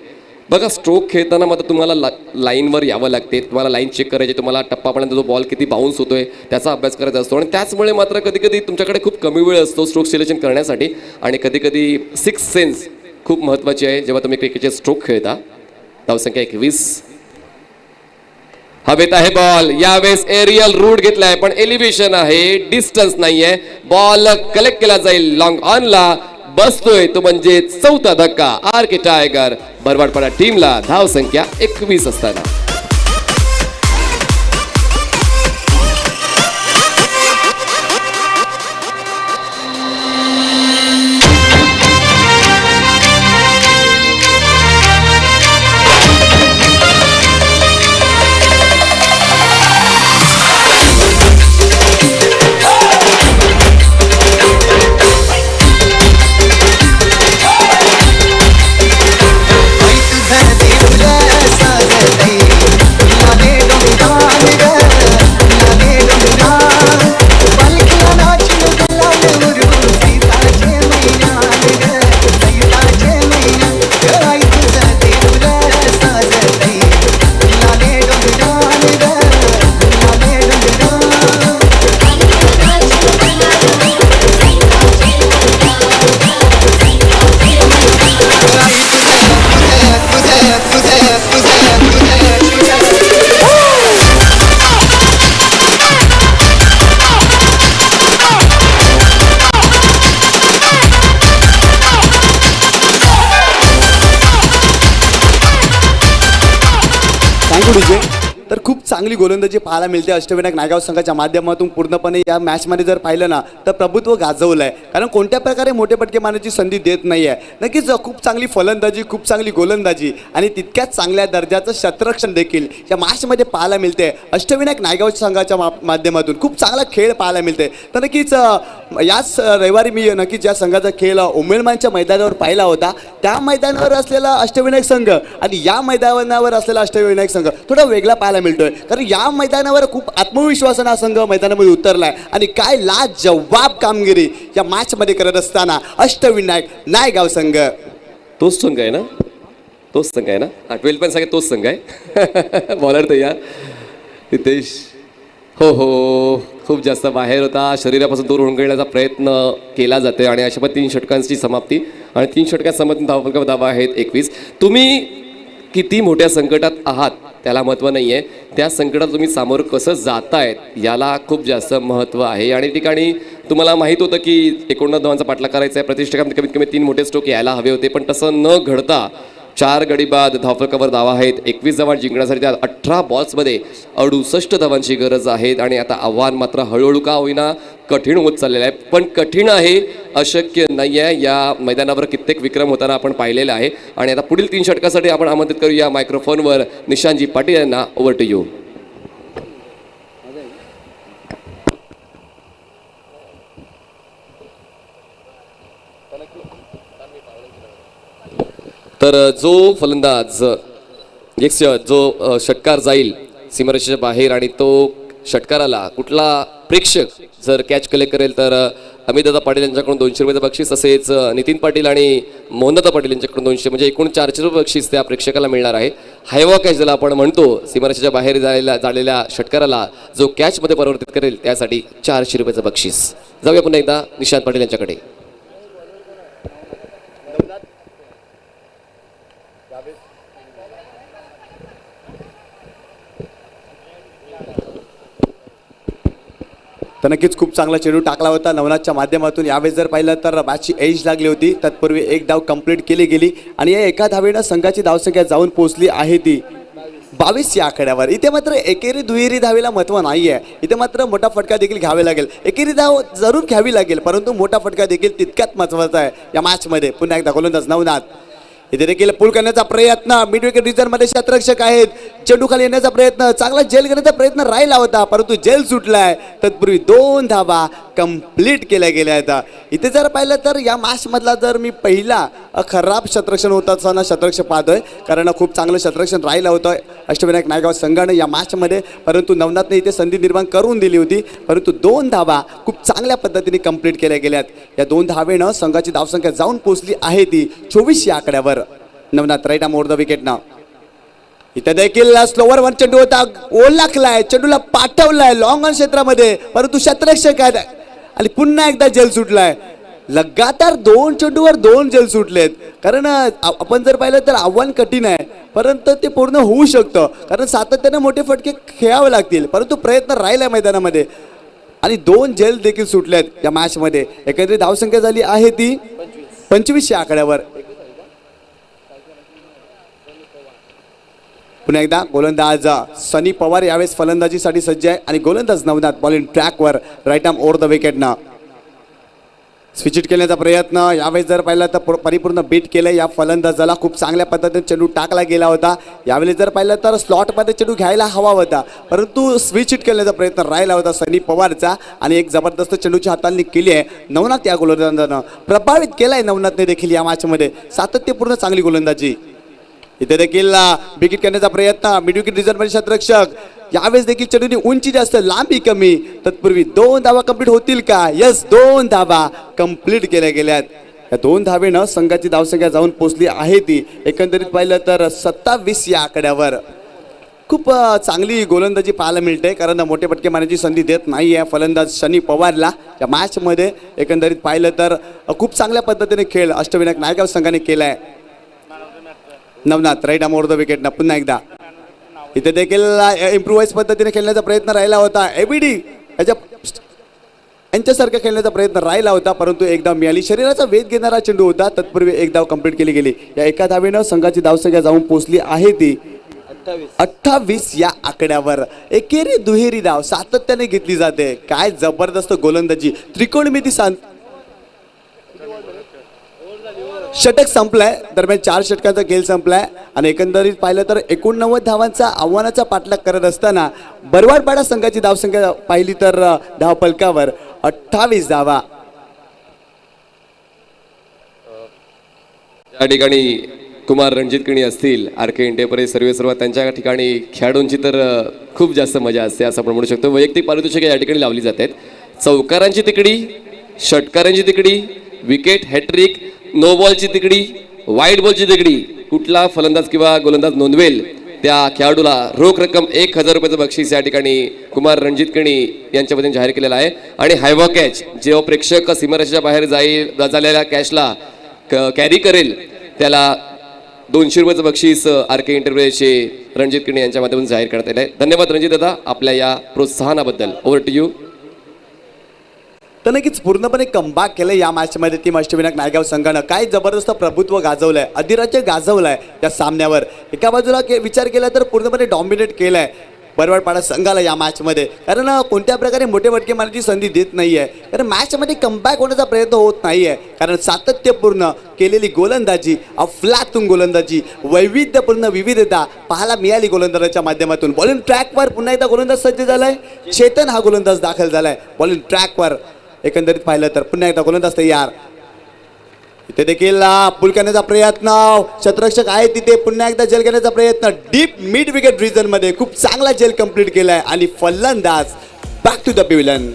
बघा स्ट्रोक खेळताना मात्र तुम्हाला लाईनवर यावं लागते, तुम्हाला लाईन चेक करायची, तुम्हाला टप्पापर्यंत जो बॉल किती बाउन्स होतोय त्याचा अभ्यास करायचा असतो. आणि त्याचमुळे मात्र कधी कधी तुमच्याकडे खूप कमी वेळ असतो स्ट्रोक सिलेक्शन करण्यासाठी. आणि कधी कधी 6 सेन्स खूप महत्त्वाची आहे जेव्हा तुम्ही क्रिकेटचे स्ट्रोक खेळता. धावसंख्या 21. हवेत आहे बॉल, यावेळेस एरियल रूट घेतलाय पण एलिव्हेशन आहे, डिस्टन्स नाहीये. बॉल कलेक्ट केला जाईल लॉंग ऑनला, बसतोय तो म्हणजे 4था धक्का. आरके टायगर बरवाडपाडा टीमला धावसंख्या 21 असताना. तर खूप चांगली गोलंदाजी पाहायला मिळते अष्टविनायक नायगाव संघाच्या माध्यमातून. पूर्णपणे या मॅचमध्ये जर पाहिलं ना तर प्रभुत्व गाजवलं आहे, कारण कोणत्या प्रकारे मोठे पटके मारण्याची संधी देत नाही आहे. नक्कीच खूप चांगली फलंदाजी, खूप चांगली गोलंदाजी आणि तितक्याच चांगल्या दर्जाचं शतरक्षण देखील या मॅचमध्ये पाहायला मिळते अष्टविनायक नायगाव संघाच्या माध्यमातून. खूप चांगला खेळ पाहायला मिळते. तर नक्कीच याच रविवारी मी नक्कीच ज्या संघाचा खेळ उमेळमानच्या मैदानावर पाहिला होता, त्या मैदानावर असलेला अष्टविनायक संघ आणि या मैदानावर असलेला अष्टविनायक संघ थोडा वेगळा पाहायला मिळतोय. कारण या मैदानावर खूप आत्मविश्वासाने हा संघ मैदानामध्ये उतरलाय आणि काय लाजवाब कामगिरी या मॅचमध्ये करत असताना अष्टविनायक नायगाव संघ. तोच संघ आहे ना, तोच संघ आहे ना, आठवेल पण सांगे तोच संघ आहे. बॉलर तर या रितेश, हो हो, खूप जास्त बाहेर होता, शरीरापासून दूर उंगळण्याचा प्रयत्न केला जातोय. आणि अशा पण 3 षटकांची समाप्ती आणि 3 षटकात समाप्ती धावा आहेत 21. तुम्ही किती मोठ्या संकटात आहात त्याला महत्त्व नाही आहे, त्या संकटात तुम्ही सामोरं कसं जातायत याला खूप जास्त महत्त्व आहे. आणि ठिकाणी तुम्हाला माहीत होतं की 89 धावांचा पाठलाग करायचा आहे, प्रतिष्ठकात कमीत कमी 3 मोठे स्ट्रोक यायला हवे होते, पण तसं न घडता 4 गडी बाद, धावफलकावर धावा आहेत 21 धावा जिंकण्यासाठी. त्या 18 बॉल्समध्ये 68 धावांची गरज आहे. आणि आता आव्हान मात्र हळूहळू का होईना कठीण होत चाललेलं आहे, पण कठीण आहे, अशक्य नाही आहे. या मैदानावर कित्येक विक्रम होताना आपण पाहिलेलं आहे. आणि आता पुढील 3 षटकासाठी आपण आमंत्रित करूया मायक्रोफोनवर निशांतजी पाटील यांना. Over to you. तर जो फलंदाज जो षटकार जाईल सीमारेषेच्या बाहेर आणि तो षटकाराला कुठला प्रेक्षक जर कॅच कलेक्ट करेल तर अमितदादा पाटील यांच्याकडून 200 रुपयाचं बक्षीस, तसेच नितीन पाटील आणि मोहनदादा पाटील यांच्याकडून 200, म्हणजे एकूण 400 रुपये बक्षीस त्या प्रेक्षकाला मिळणार आहे. हायवा कॅच ज्याला आपण म्हणतो, सीमारेषेच्या बाहेर झालेल्या षटकाराला जो कॅचमध्ये परिवर्तित करेल त्यासाठी 400 रुपयाचं बक्षीस. जाऊया पुन्हा एकदा निशांत पाटील यांच्याकडे. तर नक्कीच खूप चांगला चेंडू टाकला होता नवनाथच्या माध्यमातून. यावेळेस जर पाहिलं तर मॅचची एज लागली होती. तत्पूर्वी एक डाव कंप्लीट केली गेली आणि या एका धावेनं संघाची धावसंख्या जाऊन पोहोचली आहे ती 22 या आकड्यावर. इथे मात्र एकेरी दुहेरी धावेला महत्त्व नाही आहे. इथे मात्र मोठा फटका देखील घ्यावे लागेल. एकेरी धाव जरूर घ्यावी लागेल, परंतु मोठा फटका देखील तितक्यात महत्त्वाचा आहे या मॅचमध्ये. पुन्हा एकदा गोलंदाज नवनाथ. इथे देखील पूल करण्याचा प्रयत्न. मिड विकेट रिजनमध्ये क्षेत्ररक्षक आहेत. चेंडू खाली येण्याचा प्रयत्न, चांगला जेल करण्याचा प्रयत्न राहिला होता, परंतु जेल सुटलाय. तत्पूर्वी 2 धावा कंप्लीट केल्या गेल्या आहेत. इथे जर पाहिलं तर या मॅचमधला जर मी पहिला खराब क्षेत्ररक्षण होता असताना क्षेत्ररक्षक पाहतोय, कारण खूप चांगलं क्षेत्ररक्षण राहिलं होतं अष्टविनायक नायगाव संघाने या मॅचमध्ये, परंतु नवनाथने इथे संधी निर्माण करून दिली होती. परंतु 2 धावा खूप चांगल्या पद्धतीने कंप्लीट केल्या गेल्यात. या 2 धावेनं संघाची धावसंख्या जाऊन पोहोचली आहे ती 24 या आकड्यावर. Navnath right arm over the wicket ना. इथे देखील स्लोवर वन चेंडू होता, ओळखलाय, चेंडूला पाठवलाय लॉंग ऑन क्षेत्रामध्ये, परंतु क्षेत्ररक्षक आहेत आणि पुन्हा एकदा जेल सुटलाय. लगातार 2 चेंडूवर 2 जेल सुटलेत. कारण आपण जर पाहिलं तर आव्हान कठीण आहे, परंतु ते पूर्ण होऊ शकतं, कारण सातत्याने मोठे फटके खेळावे लागतील, परंतु प्रयत्न राहिलाय मैदानामध्ये आणि 2 जेल देखील सुटलेत या मॅचमध्ये. एकंदरीत धावसंख्या झाली आहे ती 25 या आकड्यावर. पुन्हा एकदा गोलंदाज सनी पवार यावेळेस फलंदाजीसाठी सज्ज आहे आणि गोलंदाज नवनाथ बॉलिंग ट्रॅकवर राईट आर्म ओव्हर द विकेटनं. स्विच हिट केल्याचा प्रयत्न. यावेळेस जर पाहिलं तर परिपूर्ण बीट केलं या फलंदाजाला. खूप चांगल्या पद्धतीने चेंडू टाकला गेला होता. यावेळी जर पाहिलं तर स्लॉटमध्ये चेंडू घ्यायला हवा होता, परंतु स्विच हिट करण्याचा प्रयत्न राहिला होता सनी पवारचा आणि एक जबरदस्त चेंडूची हाताळणी केली आहे नवनाथ या गोलंदाजानं. प्रभावित केलाय नवनाथने देखील या मॅचमध्ये. सातत्यपूर्ण चांगली गोलंदाजी. इथे देखील विकेट करण्याचा प्रयत्न. मिड विकेट रिझर्व्हमध्ये क्षेत्ररक्षक. यावेळेस देखील चेंडूची उंची जास्त, लांबी कमी. तत्पूर्वी 2 धावा कंप्लीट होतील का? यस, 2 धावा कंप्लीट केल्या गेल्यात. या 2 धावेनं संघाची धावसंख्या जाऊन पोहोचली आहे ती एकंदरीत पाहिलं तर 27 या आकड्यावर. खूप चांगली गोलंदाजी पाहायला मिळते, कारण मोठे फटके मारण्याची संधी देत नाही आहे फलंदाज शनी पवारला या मॅचमध्ये. एकंदरीत पाहिलं तर खूप चांगल्या पद्धतीने खेळ अष्टविनायक नायगाव संघाने केला आहे. Navnath right arm over the विकेटनं पुन्हा एकदा. इथे देखील इम्प्रूव्हाइज पद्धतीने खेळण्याचा प्रयत्न राहिला होता. एबीडी यांच्यासारखा खेळण्याचा प्रयत्न राहिला होता, परंतु एक धाव मिळाली. शरीराचा वेध घेणारा चेंडू होता. तत्पूर्वी एक धाव कंप्लीट केली गेली. या एका धावेनं संघाची धावसंख्या जाऊन पोहोचली आहे ती 28 या आकड्यावर. एकेरी दुहेरी धाव सातत्याने घेतली जाते. काय जबरदस्त गोलंदाजी. त्रिकोणमिती षटक संपलाय. दरम्यान 4 षटकांचा खेळ संपलाय आणि एकंदरीत पाहिलं तर 89 धावांचा आव्हानाचा पाठलाग करत असताना बरवाडपाडा संघाची धावसंख्या पाहिली तर धावफलकावर 28 धावा. या ठिकाणी कुमार रणजित किणी असतील, आर के इंटेपरे सर्व त्यांच्या ठिकाणी खेळाडूंची तर खूप जास्त मजा असते असं आपण म्हणू शकतो. वैयक्तिक पारितोषिके या ठिकाणी लावली जातात. चौकारांची तिकडी, षटकारांची तिकडी, विकेट हॅट्रिक, नो बॉलची तिकडी, वाईट बॉलची तिकडी. कुठला फलंदाज किंवा गोलंदाज नोंदवेल त्या खेळाडूला रोख रक्कम 1000 रुपयाचं बक्षीस या ठिकाणी कुमार रणजित किणी यांच्या वतीने जाहीर केलेलं आहे. आणि हायवा कॅच, जेव्हा प्रेक्षक सीमारेषेच्या बाहेर झालेल्या कॅचला कॅरी करेल त्याला 200 रुपयाचं बक्षीस आर के इंटरप्राइजचे रणजित किणी यांच्या माध्यमातून जाहीर करण्यात आलं आहे. धन्यवाद रणजित दादा आपल्या या प्रोत्साहनाबद्दल. Over to you. तर नक्कीच पूर्णपणे कमबॅक केलं या मॅचमध्ये टीम अष्टविनायक नायगाव संघानं. काय जबरदस्त प्रभुत्व गाजवलंय, अधिराज्य गाजवलंय या सामन्यावर. एका बाजूला विचार केला तर पूर्णपणे डॉमिनेट केलंय बरवाडपाडा संघाला या मॅचमध्ये, कारण कोणत्या प्रकारे मोठे फटके मारण्याची संधी देत नाही आहे. कारण मॅचमध्ये कमबॅक होण्याचा प्रयत्न होत नाही आहे, कारण सातत्यपूर्ण केलेली गोलंदाजी, अफलातून गोलंदाजी, वैविध्यपूर्ण विविधता पाहायला मिळाली गोलंदाजाच्या माध्यमातून. बॉलिंग ट्रॅकवर पुन्हा एकदा गोलंदाज सज्ज झालाय. चेतन हा गोलंदाज दाखल झालाय बॉलिंग ट्रॅकवर. एकंदरीत पाहिलं तर पुन्हा एकदा गोलंदाज तयार. इथे देखील पुल करण्याचा प्रयत्न. क्षेत्ररक्षक आहे तिथे. पुन्हा एकदा जेल करण्याचा प्रयत्न. डीप मिड विकेट रिजन मध्ये खूप चांगला जेल कंप्लीट केलाय आणि फलंदाज बॅक टू द पिव्हलियन.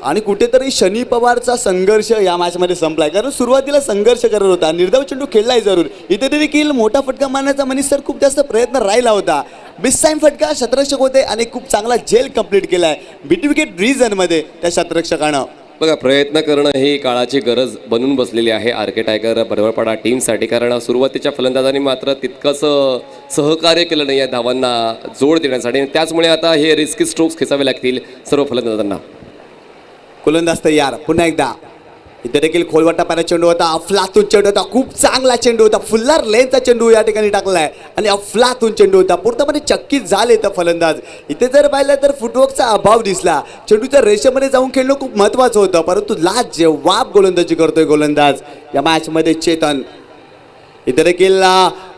आणि कुठेतरी शनी पवारचा संघर्ष या मॅचमध्ये संपलाय, कारण सुरुवातीला संघर्ष करत होता, निर्धाव चेंडू खेळलाय जरूर. इथे देखील मोठा फटका मारण्याचा मनीष सर खूप जास्त प्रयत्न राहिला होता. बिस्साईम फटका शतरक्षक होते आणि खूप चांगला झेल कंप्लीट केलाय मिड विकेट मध्ये त्या शतरक्षकानं. बघा, प्रयत्न करणं ही काळाची गरज बनून बसलेली आहे आरके टायगर बरोबरपाडा टीमसाठी. कारण सुरुवातीच्या फलंदाजांनी मात्र तितकंच सहकार्य केलं नाही या धावांना जोड देण्यासाठी. आणि त्याचमुळे आता हे रिस्की स्ट्रोक्स खेचावे लागतील सर्व फलंदाजांना. गोलंदाज तयार पुन्हा एकदा. इथे देखील खोलवटा पाण्याचा चेंडू होता, अफलातून चेंडू होता, खूप चांगला चेंडू होता, फुल्लार लेनचा चेंडू या ठिकाणी टाकलाय आणि अफलातून चेंडू होता. पूर्णपणे चक्कीत झाले तर फलंदाज. इथे जर पाहिलं तर फुटवर्कचा अभाव दिसला. चेंडूच्या रेषेमध्ये जाऊन खेळणं खूप महत्वाचं होतं, परंतु लाजवाब गोलंदाजी करतोय गोलंदाज या मॅचमध्ये चेतन. इथे देखील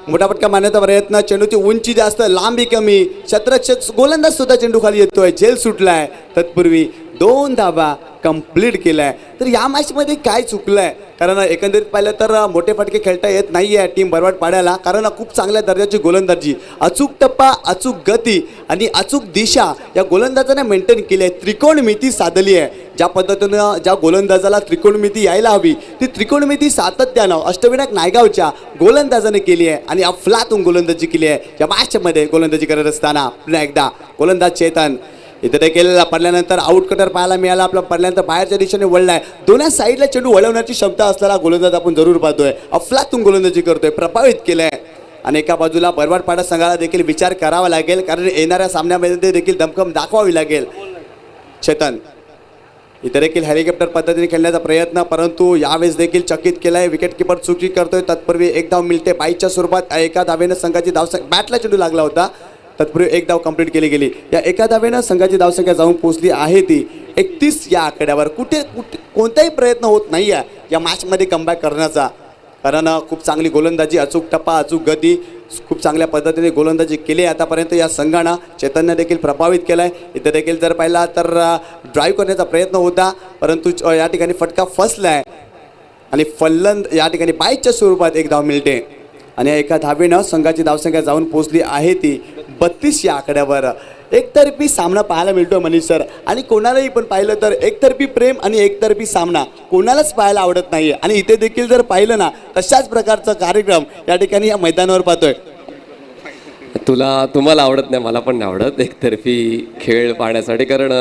मोठा फटका मारण्याचा प्रयत्न, चेंडूची उंची जास्त, लांबी कमी, शतरक्षक गोलंदाज सुद्धा चेंडू खाली येतोय, झेल सुटलाय. तत्पूर्वी 2 धावा कंप्लीट केलाय. तर या मॅचमध्ये काय चुकलंय? कारण एकंदरीत पाहिलं तर मोठे फटके खेळता येत नाही आहे टीम बरवाड पाड्याला. कारण खूप चांगल्या दर्जाची गोलंदाजी, अचूक टप्पा, अचूक गती आणि अचूक दिशा या गोलंदाजाने मेंटेन केली आहे. त्रिकोणमिती साधली आहे. ज्या पद्धतीनं ज्या गोलंदाजाला त्रिकोणमिती यायला हवी ती त्रिकोणमिती सातत्यानं अष्टविनायक नायगावच्या गोलंदाजाने केली आहे आणि अफलातून गोलंदाजी केली आहे या मॅचमध्ये. गोलंदाजी करत असताना पुन्हा एकदा गोलंदाज चेतन. इथे देखील पडल्यानंतर आउट कटर पाहायला मिळाला. आपला पडल्यानंतर बाहेरच्या दिशेने वळलाय. दोन्ही साईडला चेंडू वळवण्याची क्षमता असलेला गोलंदाज आपण जरूर पाहतोय. अफलातून गोलंदाजी करतोय, प्रभावित केलंय. आणि एका बाजूला बरवाडपाडा संघाला देखील विचार करावा लागेल, कारण येणाऱ्या सामन्यामध्ये देखील दमखम दाखवावी लागेल. चेतन इथे देखील हेलिकॉप्टर पद्धतीने खेळण्याचा प्रयत्न, परंतु यावेळेस देखील चकित केलाय. विकेट किपर चुकी करतोय. तत्पूर्वी एक धाव मिळते बाईच्या स्वरूपात. एका धावेनं संघाची धावसंख्या, बॅटला चेंडू लागला होता, तत्पूर्वी एक धाव कंप्लीट केली गेली. या एका धावेनं संघाची धावसंख्या जाऊन पोहोचली आहे ती 31 या आकड्यावर. कुठे कोणताही प्रयत्न होत नाही आहे या मॅचमध्ये कमबॅक करण्याचा. कारण खूप चांगली गोलंदाजी, अचूक टप्पा, अचूक गती, खूप चांगल्या पद्धतीने गोलंदाजी केली आतापर्यंत या संघानं. चेतनने देखील प्रभावित केलाय. इथे देखील जर पाहिला तर ड्राईव्ह करण्याचा प्रयत्न होता, परंतु या ठिकाणी फटका फसलाय आणि या ठिकाणी बाईच्या स्वरूपात एक धाव मिळते. आणि एका धावेनं संघाची धावसंख्या जाऊन पोहोचली आहे ती 32 या आकड्यावर. एकतर्फी सामना पाहायला मिळतोय मनीष सर. आणि कोणालाही पण पाहिलं तर एकतर्फी प्रेम आणि एकतर्फी सामना कोणालाच पाहायला आवडत नाही. आणि इथे देखील जर पाहिलं ना, तशाच प्रकारचा कार्यक्रम या ठिकाणी या मैदानावर पाहतोय. तुम्हाला आवडत नाही, मला पण नाही आवडत एकतर्फी खेळ पाहण्यासाठी. कारण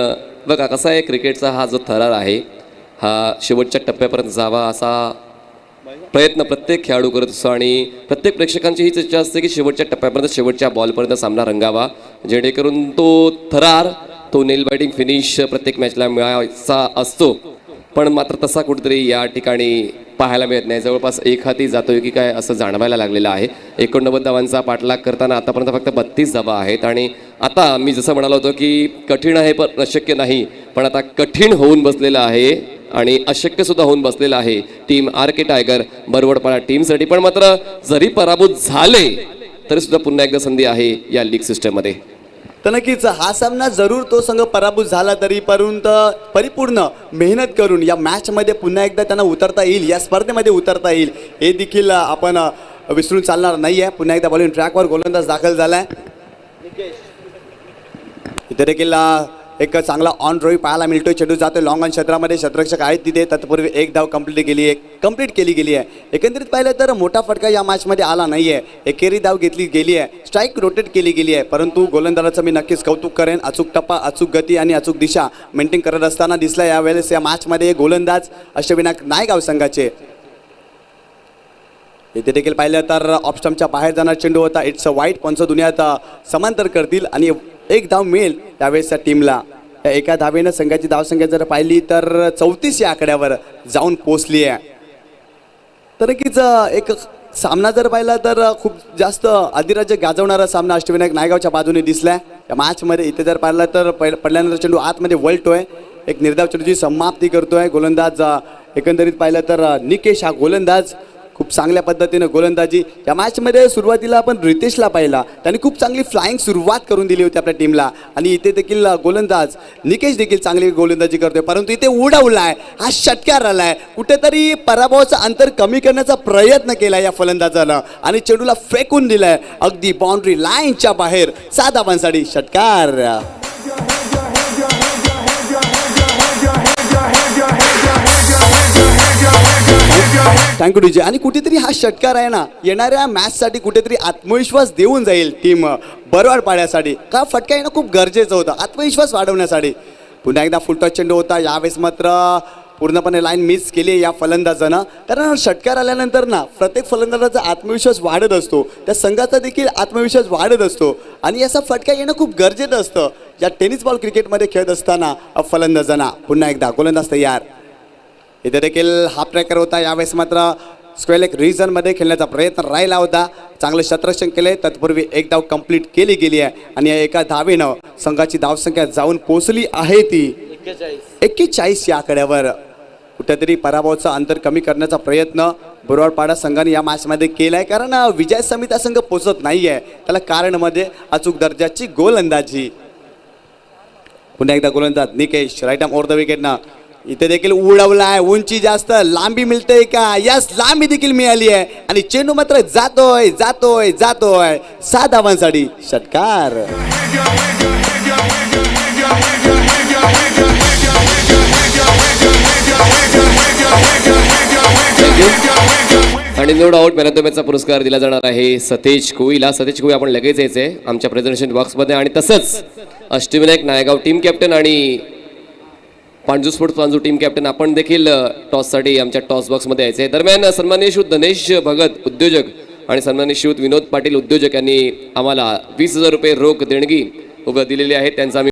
बघा कसं आहे, क्रिकेटचा हा जो थरार आहे हा शेवटच्या टप्प्यापर्यंत जावा असा प्रयत्न प्रत्येक खेळाडू करत असतो. आणि प्रत्येक प्रेक्षकांची हीच इच्छा असते की शेवटच्या टप्प्यापर्यंत, शेवटच्या बॉलपर्यंत सामना रंगावा, जेणेकरून तो थरार, तो नेल बायटिंग फिनिश प्रत्येक मॅचला मिळायचा असतो. पण मात्र तसा कुठेतरी या ठिकाणी पाहायला मिळत नाही. जवळपास एक हाती जातोय की काय असं जाणवायला लागलेलं आहे. 89 धावांचा पाठलाग करताना आतापर्यंत फक्त 32 धावा आहेत. आणि आता मी जसं म्हणालो होतो की कठीण आहे पण अशक्य नाही, पण आता कठीण होऊन बसलेलं आहे आणि अशक्य सुद्धा होऊन बसलेलं आहे टीम आरके टायगर बरवडपाडा टीमसाठी. पण मात्र जरी पराभूत झाले तरी सुद्धा पुन्हा एकदा संधी आहे या लीग सिस्टममध्ये. तर नक्कीच हा सामना जरूर तो संघ पराभूत झाला तरी परिपूर्ण मेहनत करून या मॅचमध्ये पुन्हा एकदा त्यांना उतरता येईल, या स्पर्धेमध्ये उतरता येईल हे देखील आपण विसरून चालणार नाही आहे. पुन्हा एकदा बॉलिंग ट्रॅकवर गोलंदाज दाखल झालाय. इथे देखील एक चांगला ऑन ड्राईव्ह पाहायला मिळतोय. चेंडू जातोय लॉंग ऑन क्षेत्रामध्ये, शतरक्षक आहेत तिथे. तत्पूर्वी एक धाव कंप्लीट केली गेली आहे. एकंदरीत पाहिलं तर मोठा फटका या मॅचमध्ये आला नाही आहे. एकेरी धाव घेतली गेली आहे, स्ट्राईक रोटेट केली गेली आहे, परंतु गोलंदाजाचं मी नक्कीच कौतुक करेन. अचूक टप्पा, अचूक गती आणि अचूक दिशा मेंटेन करत असताना दिसला यावेळेस या मॅचमध्ये गोलंदाज अष्टविनायक नायगाव संघाचे. इथे देखील पाहिलं तर ऑफस्टम्पच्या बाहेर जाणार चेंडू होता. इट्स अ वाईट. पंच दुनियात समांतर करतील आणि एक धाव मिळेल त्यावेळेस टीमला. एका धावेनं संघाची धावसंख्या जर पाहिली तर 34 या आकड्यावर जाऊन पोचली आहे. तर नक्कीच एक सामना जर पाहिला तर खूप जास्त अधिराज्य गाजवणारा सामना अष्टविनायक नायगावच्या बाजूने दिसलाय या मॅचमध्ये. इथे जर पाहिला तर पडल्यानंतर चेंडू आतमध्ये वळतोय, एक निर्धाव चेंडूची समाप्ती करतोय गोलंदाज. एकंदरीत पाहिलं तर निकेश हा गोलंदाज खूप चांगल्या पद्धतीने गोलंदाजी या मॅचमध्ये. सुरुवातीला आपण रितेशला पाहिला, त्यांनी खूप चांगली फ्लाइंग सुरुवात करून दिली होती आपल्या टीमला. आणि इथे देखील गोलंदाज निकेश देखील चांगली गोलंदाजी करतोय, परंतु इथे उडवलाय, हा षटकार आलाय. कुठेतरी पराभवाचं अंतर कमी करण्याचा प्रयत्न केला या फलंदाजानं आणि चेंडूला फेकून दिलाय अगदी बाउंड्री लाईनच्या बाहेर. 7 धावांसाठी षटकार. Thank you DJ. आणि कुठेतरी हा षटकार आहे ना येणाऱ्या मॅचसाठी कुठेतरी आत्मविश्वास देऊन जाईल टीम बरोबर पाड्यासाठी. का फटका येणं खूप गरजेचं होतं आत्मविश्वास वाढवण्यासाठी. पुन्हा एकदा फुल टच चेंडू होता. यावेळेस मात्र पूर्णपणे लाईन मिस केली या फलंदाजानं. कारण षटकार आल्यानंतर ना प्रत्येक फलंदाजाचा आत्मविश्वास वाढत असतो, त्या संघाचा देखील आत्मविश्वास वाढत असतो आणि असा फटका येणं खूप गरजेचं असतं या टेनिस बॉल क्रिकेटमध्ये खेळत असताना फलंदाजांना. पुन्हा एकदा गोलंदाज तयार. इथे देखील हाफ ट्रॅकर होता. यावेळेस मात्र स्क्वेअर लेग रिजनमध्ये खेळण्याचा प्रयत्न राहिला होता. चांगलं क्षेत्ररक्षण केले. तत्पूर्वी एक धाव कंप्लीट केली गेली आहे आणि या एका धावेनं संघाची धावसंख्या जाऊन पोहोचली आहे ती 41 या आकड्यावर. कुठेतरी पराभवाचं अंतर कमी करण्याचा प्रयत्न बोरवाडपाडा संघाने या मॅचमध्ये केला आहे. कारण विजय समिती संघ पोचत नाही आहे. त्याला कारणमध्ये अचूक दर्जाची गोलंदाजी. पुन्हा एकदा गोलंदाज Nikesh right arm over the विकेटनं इथे देखील उडवलाय. उंची जास्त लांबी मिळते का? यस, लांबी देखील मिळाली आहे आणि चेंडू मात्र जातोय जातोय जातोय 6 धावांसाठी षटकार. आणि no doubt man of the मॅचचा पुरस्कार दिला जाणार आहे सतेज कोळीला. सतेज कोळी आपण लगेच यायचंय आमच्या प्रेझेंटेशन बॉक्समध्ये. आणि तसंच अष्टविनायक नायगाव टीम कॅप्टन आणि Panju sports Panju team captain आपण देखील टॉससाठी आमच्या टॉस बॉक्समध्ये यायचे. दरम्यान सन्माननीय श्री धनेश भगत उद्योजक आणि सन्माननीय श्री विनोद पाटील उद्योजक यांनी आम्हाला 20,000 रुपये रोख देणगी दिलेली आहे. त्यांचा